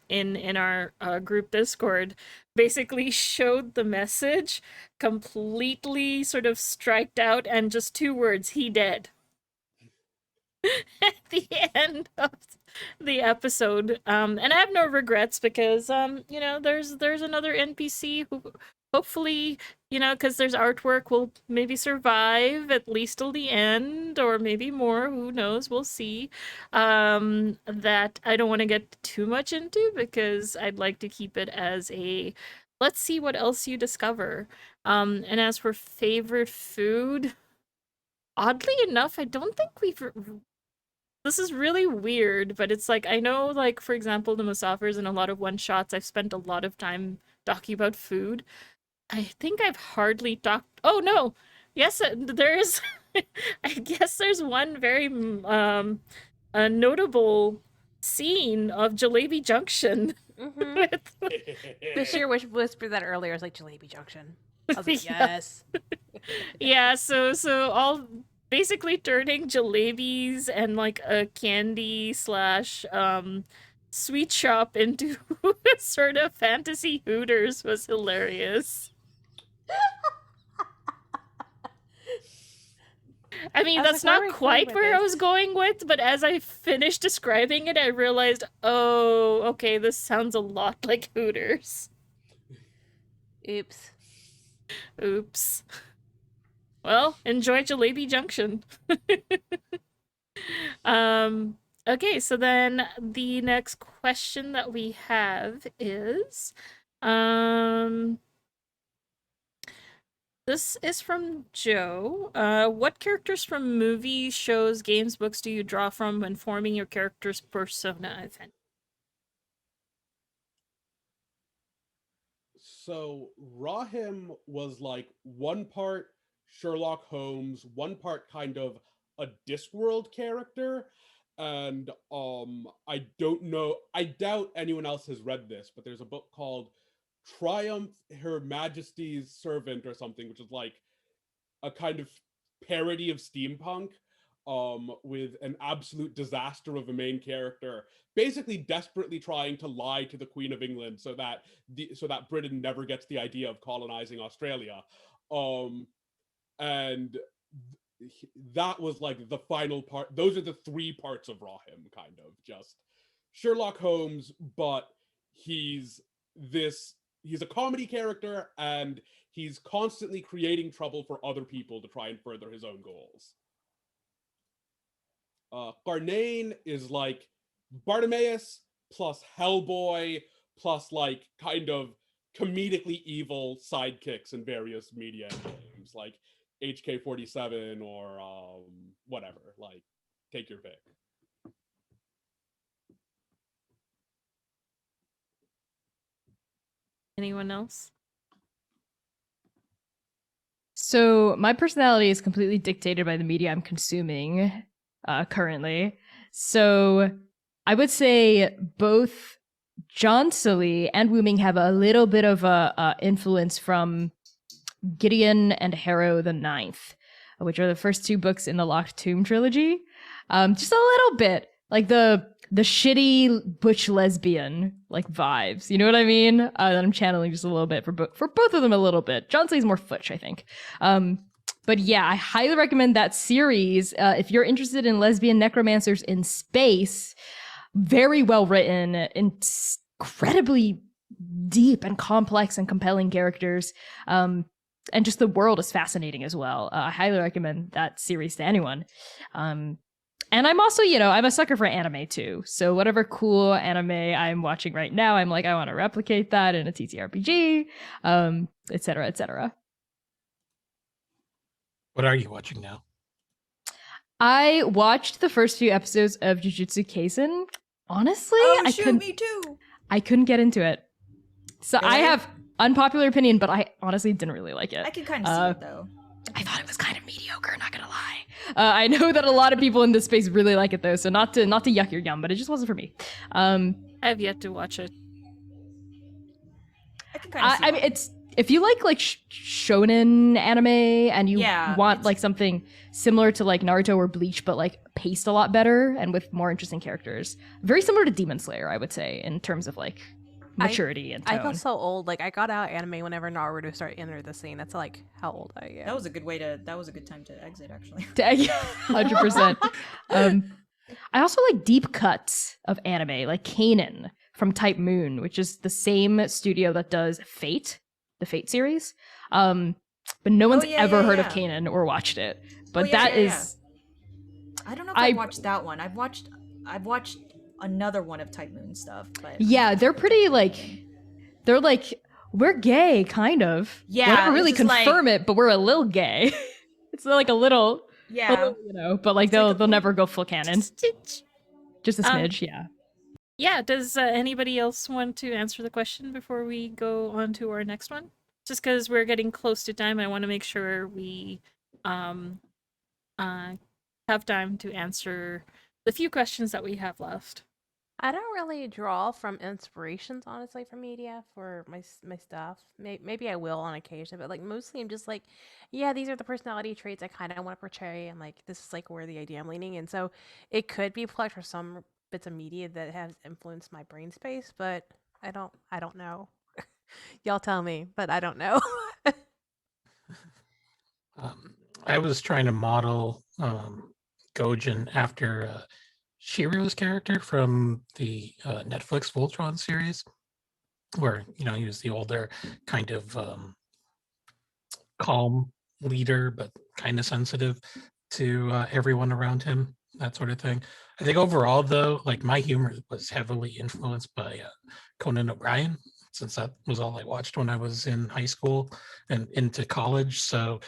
Speaker 1: in our group Discord basically showed the message completely sort of striked out and just 2 words, he dead, at the end of the episode. And I have no regrets because there's another NPC who hopefully, because there's artwork, will maybe survive at least till the end, or maybe more, who knows, we'll see. That I don't want to get too much into because I'd like to keep it as a let's see what else you discover. And as for favorite food, oddly enough, I don't think we've this is really weird, but it's like I know, like for example, the Musafirs and a lot of one shots. I've spent a lot of time talking about food. I think I've hardly talked. Oh no, yes, there's. I guess there's one very a notable scene of Jalebi Junction
Speaker 2: Mm-hmm.
Speaker 1: with
Speaker 2: Bashir whispered that earlier. I was like, Jalebi Junction. I was like,
Speaker 1: Yeah.
Speaker 2: yes.
Speaker 1: Yeah, so all basically turning jalebis and like a candy slash sweet shop into sort of fantasy Hooters was hilarious. I mean,
Speaker 2: I was
Speaker 1: that's
Speaker 2: like, where are
Speaker 1: not
Speaker 2: we going
Speaker 1: quite
Speaker 2: with
Speaker 1: where I
Speaker 2: this?
Speaker 1: was going with, but as I finished describing it, I realized, oh, okay, this sounds a lot like Hooters.
Speaker 2: Oops.
Speaker 1: Oops. Well, enjoy Jalebi Junction. Um, okay, so then the next question that we have is, um, this is from Joe. What characters from movies, shows, games, books do you draw from when forming your character's persona event?
Speaker 5: So Rahim was like one part Sherlock Holmes, one part kind of a Discworld character. And I don't know, I doubt anyone else has read this, but there's a book called Triumph Her Majesty's Servant or something, which is like a kind of parody of steampunk, with an absolute disaster of a main character basically desperately trying to lie to the Queen of England so that Britain never gets the idea of colonizing Australia. And that was like the final part. Those are the 3 parts of Rahim, kind of just Sherlock Holmes, but he's he's a comedy character, and he's constantly creating trouble for other people to try and further his own goals. Garnain is like Bartimaeus plus Hellboy plus like kind of comedically evil sidekicks in various media games, like HK47 or whatever. Like, take your pick.
Speaker 1: Anyone else?
Speaker 4: So my personality is completely dictated by the media I'm consuming currently. So I would say both John Sully and Wooming have a little bit of a influence from Gideon and Harrow the Ninth, which are the first 2 books in the Locked Tomb trilogy. Just a little bit. Like the the shitty butch lesbian like vibes. You know what I mean? That I'm channeling just a little bit for both of them a little bit. John Cleese's more futch, I think. But yeah, I highly recommend that series. If you're interested in lesbian necromancers in space, very well written, incredibly deep and complex and compelling characters. And just the world is fascinating as well. I highly recommend that series to anyone. And I'm also, I'm a sucker for anime too. So whatever cool anime I'm watching right now, I'm like, I want to replicate that in a TTRPG, et cetera, et cetera.
Speaker 3: What are you watching now?
Speaker 4: I watched the first few episodes of Jujutsu Kaisen. Honestly,
Speaker 6: me too.
Speaker 4: I couldn't get into it. So I
Speaker 6: Really?
Speaker 4: have unpopular opinion, but I honestly didn't really like it.
Speaker 6: I can kind of see it though.
Speaker 4: I thought it was kind of mediocre, not gonna lie. I know that a lot of people in this space really like it though, so not to yuck your yum, but it just wasn't for me.
Speaker 1: I have yet to watch it.
Speaker 6: I can kind of see
Speaker 4: I mean, it's if you like shonen anime and you want like something similar to like Naruto or Bleach, but like paced a lot better and with more interesting characters, very similar to Demon Slayer, I would say, in terms of like maturity and tone.
Speaker 2: I feel so old. Like I got out anime whenever Naruto started entering the scene. That's like how old I am.
Speaker 6: That was a good time to exit, actually.
Speaker 4: 100%. I also like deep cuts of anime, like Kanan from Type Moon, which is the same studio that does Fate, the Fate series. But no one's ever heard of Kanan or watched it. But
Speaker 6: I don't know if I watched that one. I've watched another one of Type Moon stuff, but
Speaker 4: yeah, they're pretty they're like, we're gay, kind of.
Speaker 6: Yeah,
Speaker 4: we'll never really confirm it, but we're a little gay. It's like a little, but like they'll never go full canon. Just a smidge, yeah.
Speaker 1: Yeah, does anybody else want to answer the question before we go on to our next one? Just because we're getting close to time, I want to make sure we have time to answer the few questions that we have left.
Speaker 2: I don't really draw from inspirations, honestly, for media for my stuff. Maybe I will on occasion, but like mostly I'm just like, yeah, these are the personality traits I kind of want to portray, and like this is like where the idea I'm leaning. And so it could be plucked from some bits of media that has influenced my brain space, but I don't know. Y'all tell me, but I don't know.
Speaker 3: I was trying to model Gojin after Shiro's character from the Netflix Voltron series, where he was the older, kind of calm leader, but kind of sensitive to everyone around him, that sort of thing. I think overall, though, like my humor was heavily influenced by Conan O'Brien, since that was all I watched when I was in high school and into college. So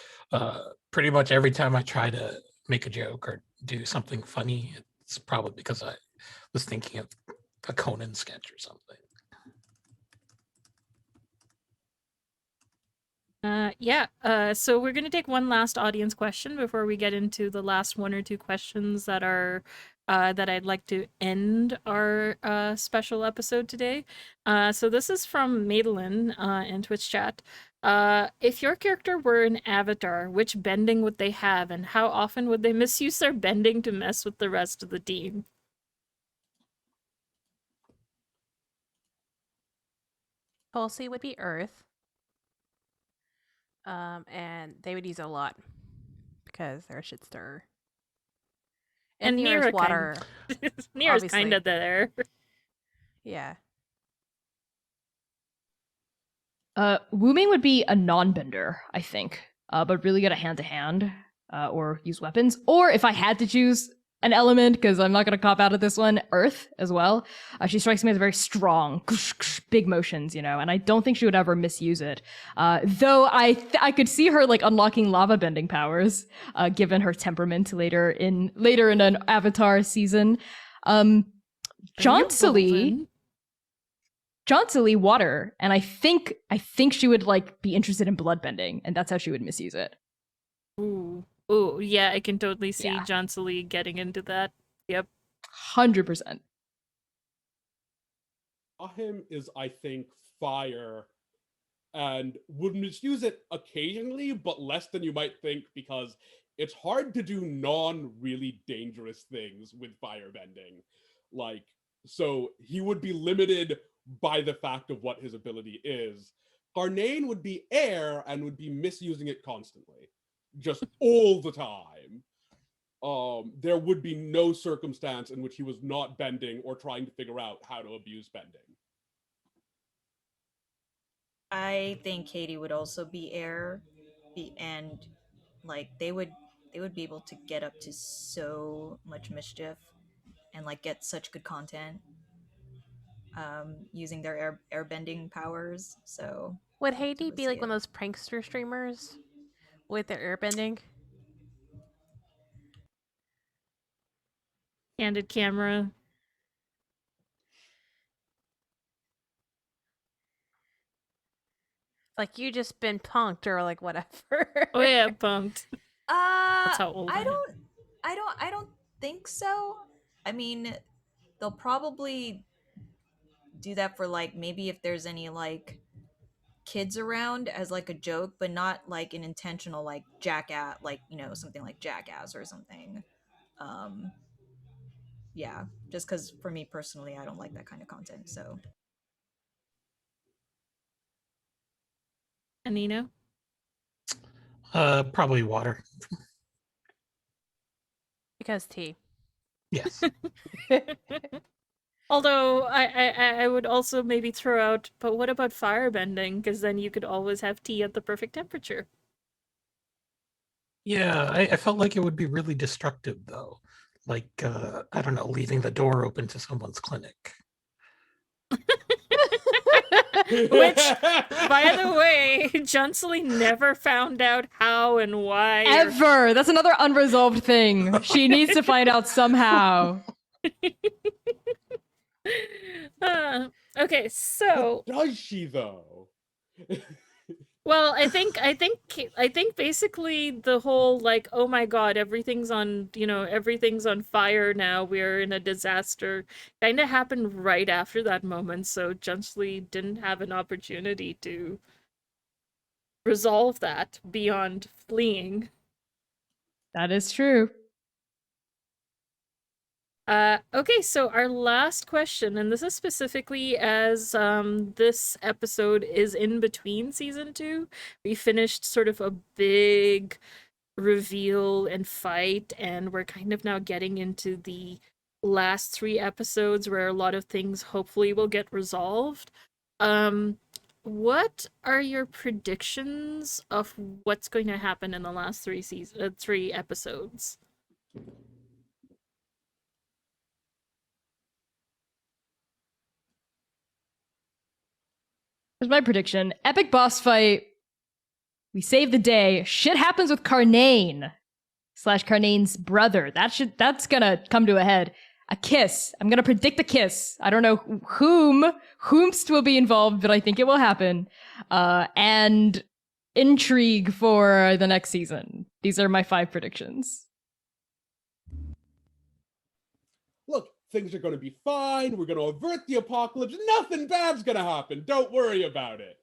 Speaker 3: pretty much every time I try to make a joke or do something funny, it's probably because I was thinking of a Conan sketch or something.
Speaker 1: So we're going to take one last audience question before we get into the last one or two questions that are that I'd like to end our special episode today. So this is from Madeline in Twitch chat. If your character were an avatar, which bending would they have, and how often would they misuse their bending to mess with the rest of the team?
Speaker 2: Tulsi would be Earth. And they would use it a lot because they're a shit stirrer. And Nira's water.
Speaker 1: Nira's kind of there.
Speaker 2: Yeah.
Speaker 4: Wu-Ming would be a non-bender, I think, but really good at hand-to-hand or use weapons. Or if I had to choose an element, because I'm not going to cop out of this one, Earth as well. She strikes me as very strong, big motions, and I don't think she would ever misuse it. Though I could see her like unlocking lava bending powers, given her temperament later in an Avatar season. John Sully, water, and I think she would like be interested in blood bending, and that's how she would misuse it.
Speaker 1: Ooh, yeah, I can totally see John Sully getting into that. Yep.
Speaker 4: 100%.
Speaker 5: Him is, I think, fire, and would misuse it occasionally, but less than you might think, because it's hard to do non-really dangerous things with firebending. Like, so he would be limited by the fact of what his ability is. Karnane would be air and would be misusing it constantly, just all the time. There would be no circumstance in which he was not bending or trying to figure out how to abuse bending.
Speaker 6: I think Katie would also be air, and like they would be able to get up to so much mischief and like get such good content using their airbending powers. So
Speaker 2: Would Haiti
Speaker 6: totally
Speaker 2: be
Speaker 6: see
Speaker 2: like
Speaker 6: it.
Speaker 2: one of those prankster streamers with their airbending?
Speaker 1: Candid camera.
Speaker 2: Like you just been punked or like whatever.
Speaker 1: Oh yeah, punked. That's how old I am.
Speaker 6: I don't think so. I mean, they'll probably do that for like maybe if there's any like kids around as like a joke, but not like an intentional like jackass, like something like jackass or something. Um, yeah, just because for me personally, I don't like that kind of content. So
Speaker 1: Anino?
Speaker 3: Probably water.
Speaker 2: Because tea.
Speaker 3: Yes.
Speaker 1: Although I would also maybe throw out, but what about firebending? Because then you could always have tea at the perfect temperature.
Speaker 3: Yeah, I felt like it would be really destructive though. Like, I don't know, leaving the door open to someone's clinic.
Speaker 1: Which, by the way, Junsley never found out how and why.
Speaker 4: Ever. That's another unresolved thing. She needs to find out somehow.
Speaker 1: Okay, so
Speaker 5: Does she though?
Speaker 1: well, I think basically the whole like, oh my god, everything's on fire now. We're in a disaster. Kind of happened right after that moment, so Junsley didn't have an opportunity to resolve that beyond fleeing.
Speaker 4: That is true.
Speaker 1: Okay, so our last question, and this is specifically as this episode is in between season 2. We finished sort of a big reveal and fight, and we're kind of now getting into the last 3 episodes where a lot of things hopefully will get resolved. What are your predictions of what's going to happen in the last 3 episodes?
Speaker 4: Here's my prediction. Epic boss fight. We save the day. Shit happens with Karnane / Karnane's brother. That's gonna come to a head. A kiss. I'm gonna predict a kiss. I don't know whomst will be involved, but I think it will happen. And intrigue for the next season. These are my 5 predictions.
Speaker 5: Look, things are going to be fine. We're going to avert the apocalypse. Nothing bad's going to happen. Don't worry about it.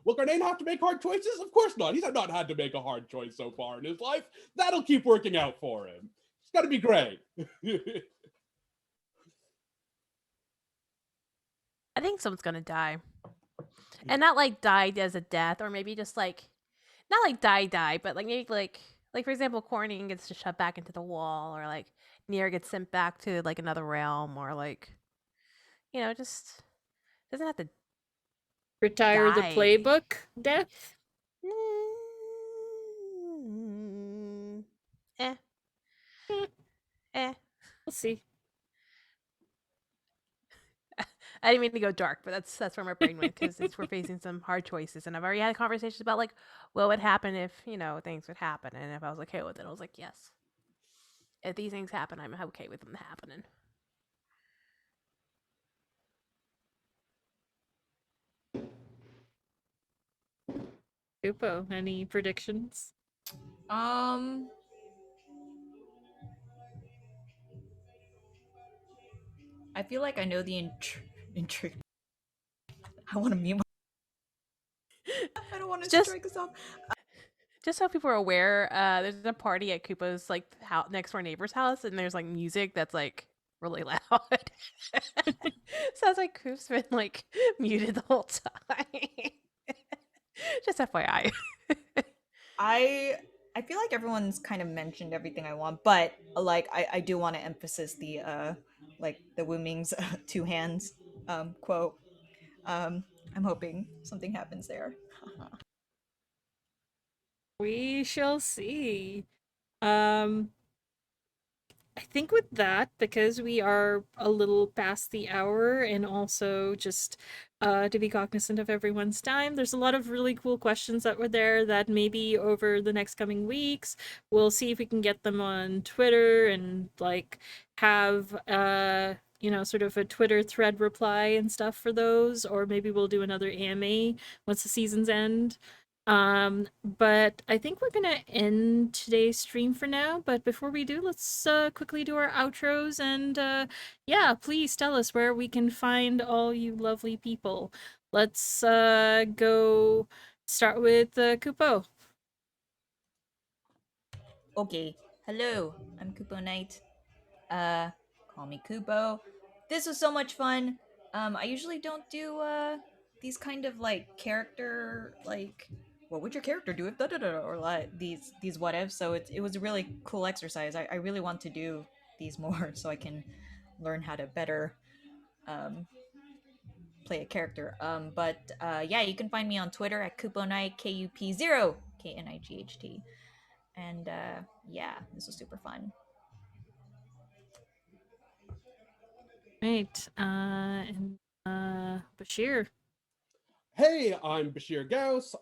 Speaker 5: Will Karnane have to make hard choices? Of course not. He's not had to make a hard choice so far in his life. That'll keep working out for him. It's going to be great.
Speaker 2: I think someone's gonna die. And not like died as a death, or maybe just like not like die, but like maybe like for example, Corning gets just shoved back into the wall, or like Nier gets sent back to like another realm, or like just doesn't have to
Speaker 1: Retire the
Speaker 2: die.
Speaker 1: playbook death?
Speaker 2: Eh.
Speaker 1: We'll see.
Speaker 2: I didn't mean to go dark, but that's where my brain went, because we're facing some hard choices, and I've already had conversations about like what would happen if things would happen, and if I was okay with it, I was like, yes, if these things happen, I'm okay with them happening.
Speaker 1: Upo, any predictions?
Speaker 6: I feel like I know the intrigue. I want to mute. I don't want to
Speaker 2: Just-
Speaker 6: strike us off.
Speaker 2: just so people are aware, there's a party at Koopa's like next door neighbor's house, and there's like music that's like really loud. Sounds like Coop's been like muted the whole time. Just FYI.
Speaker 6: I feel like everyone's kind of mentioned everything I want, but like I do want to emphasize the like the Wu Ming's two hands quote. I'm hoping something happens there.
Speaker 1: We shall see. Um, I think with that, because we are a little past the hour, and also just to be cognizant of everyone's time, there's a lot of really cool questions that were there that maybe over the next coming weeks, we'll see if we can get them on Twitter and like have sort of a Twitter thread reply and stuff for those, or maybe we'll do another AMA once the seasons end. But I think we're gonna end today's stream for now. But before we do, let's quickly do our outros, and yeah, please tell us where we can find all you lovely people. Let's go start with Kupo.
Speaker 6: Okay. Hello, I'm Kupo Knight. Call me Kupo. This was so much fun. I usually don't do these kind of like character like what would your character do if da da da or like these what ifs. So it was a really cool exercise. I really want to do these more so I can learn how to better um play a character. But yeah, you can find me on Twitter at Kupo Knight KUP0 KNIGHT. And yeah, this was super fun.
Speaker 1: Right. And Bashir.
Speaker 5: Hey, I'm Bashir Gauss.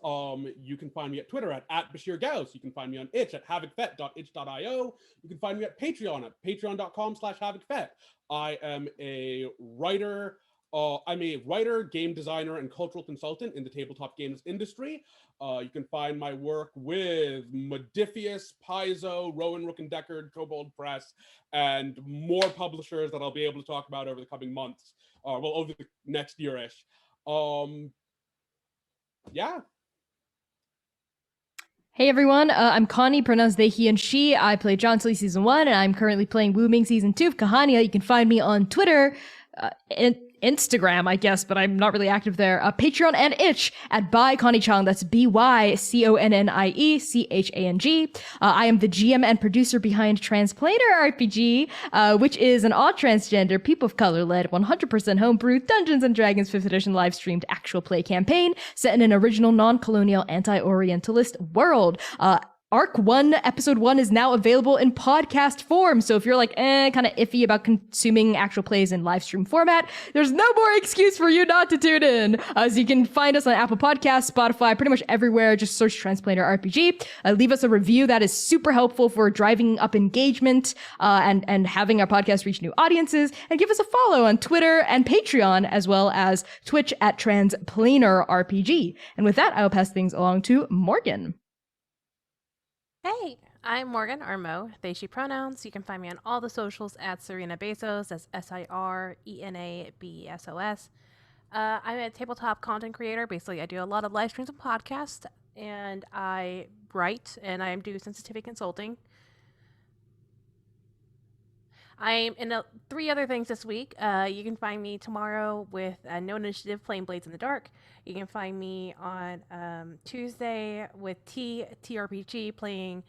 Speaker 5: You can find me at Twitter at Bashir Gauss. You can find me on itch at havocfet.itch.io. You can find me at Patreon at patreon.com/havocfet. I am a writer. I'm a writer, game designer, and cultural consultant in the tabletop games industry. You can find my work with Modifius, Paizo, Rowan Rook and Deckard, Kobold Press, and more publishers that I'll be able to talk about over the coming months, well, over the next year-ish. Yeah.
Speaker 4: Hey everyone, I'm Connie, pronounced they, he, and she. I play John Sully Season 1, and I'm currently playing Wu Ming Season 2 of Kahaaniyaan. You can find me on Twitter, Instagram, I guess, but I'm not really active there. Patreon and itch at by Connie Chang. That's BYCONNIECHANG. I am the GM and producer behind Transplaner RPG, which is an all transgender, people of color led, 100% homebrew Dungeons and Dragons 5th edition live streamed actual play campaign set in an original non-colonial anti-Orientalist world. Arc 1, Episode 1 is now available in podcast form. So if you're like, kind of iffy about consuming actual plays in live stream format, there's no more excuse for you not to tune in. So you can find us on Apple Podcasts, Spotify, pretty much everywhere. Just search Transplaner RPG. Leave us a review. That is super helpful for driving up engagement and having our podcast reach new audiences. And give us a follow on Twitter and Patreon, as well as Twitch at Transplaner RPG. And with that, I will pass things along to Morgan.
Speaker 2: Hey, I'm Morgan, or Mo, they, she pronouns. You can find me on all the socials at Serena Bezos. That's SIRENABESOS. I'm a tabletop content creator. Basically, I do a lot of live streams and podcasts, and I write, and I do sensitivity consulting. I'm in 3 other things this week. You can find me tomorrow with No Initiative playing Blades in the Dark. You can find me on Tuesday with TRPG playing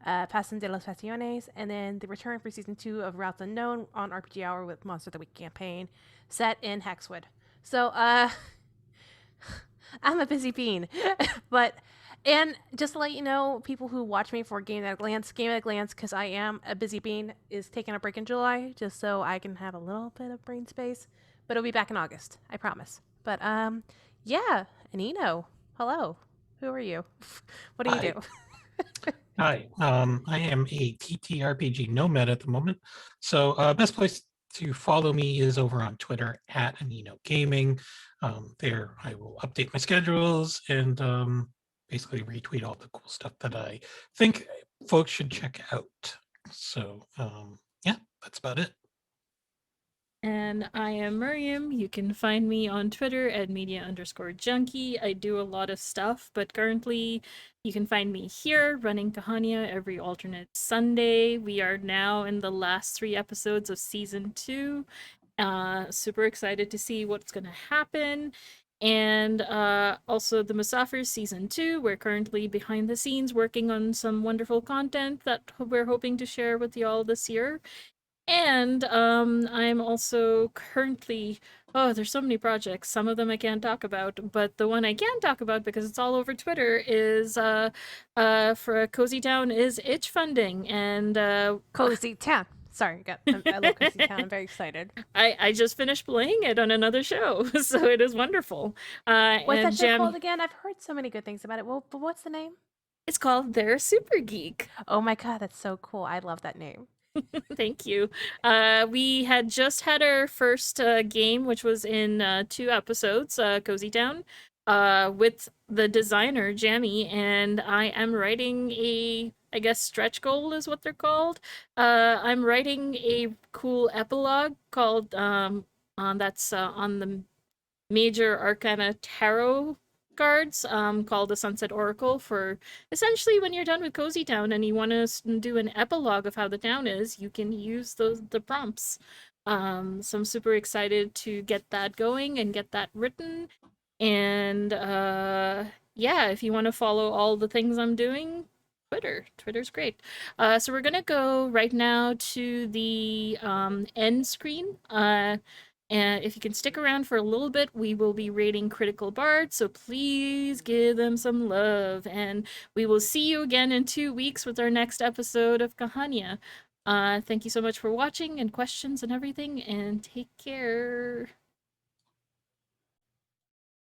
Speaker 2: Pasan de las Pasiones, and then the return for Season 2 of Routes Unknown on RPG Hour with Monster of the Week campaign set in Hexwood. So, I'm a busy bean, but... And just to let you know, people who watch me for Game at a Glance, because I am a busy bean, is taking a break in July, just so I can have a little bit of brain space. But it'll be back in August, I promise. But, yeah, Anino, hello. Who are you? What do you do?
Speaker 3: Hi, I am a TTRPG nomad at the moment. So best place to follow me is over on Twitter at Anino Gaming. There I will update my schedules and basically retweet all the cool stuff that I think folks should check out. So yeah, that's about it.
Speaker 1: And I am Mariam. You can find me on Twitter at media_junkie. I do a lot of stuff, but currently you can find me here running Kahaaniyaan every alternate Sunday. We are now in the last 3 episodes of season 2. Super excited to see what's going to happen. And also the Musafirs season 2. We're currently behind the scenes working on some wonderful content that we're hoping to share with y'all this year. And I'm also currently, oh, there's so many projects. Some of them I can't talk about, but the one I can talk about because it's all over Twitter is for Cozy Town is itch funding. And
Speaker 2: Cozy Town. Sorry, I love Cozy Town. I'm very excited.
Speaker 1: I just finished playing it on another show, so it is wonderful.
Speaker 2: What's
Speaker 1: And
Speaker 2: that show
Speaker 1: Jam,
Speaker 2: called again? I've heard so many good things about it. Well, but what's the name?
Speaker 1: it's called They're a Super Geek.
Speaker 2: Oh my god, that's so cool. I love that name.
Speaker 1: Thank you. We had just had our first game, which was in 2 episodes, Cozy Town, with the designer, Jamie, and I am writing I guess stretch goal is what they're called. I'm writing a cool epilogue called, that's on the Major Arcana Tarot cards called the Sunset Oracle for essentially when you're done with Cozy Town and you want to do an epilogue of how the town is, you can use the prompts. So I'm super excited to get that going and get that written. And yeah, if you want to follow all the things I'm doing, Twitter's great. So we're gonna go right now to the end screen. And if you can stick around for a little bit, we will be rating Critical Bard, so please give them some love. And we will see you again in 2 weeks with our next episode of Kahaaniyaan. Thank you so much for watching and questions and everything, and take care.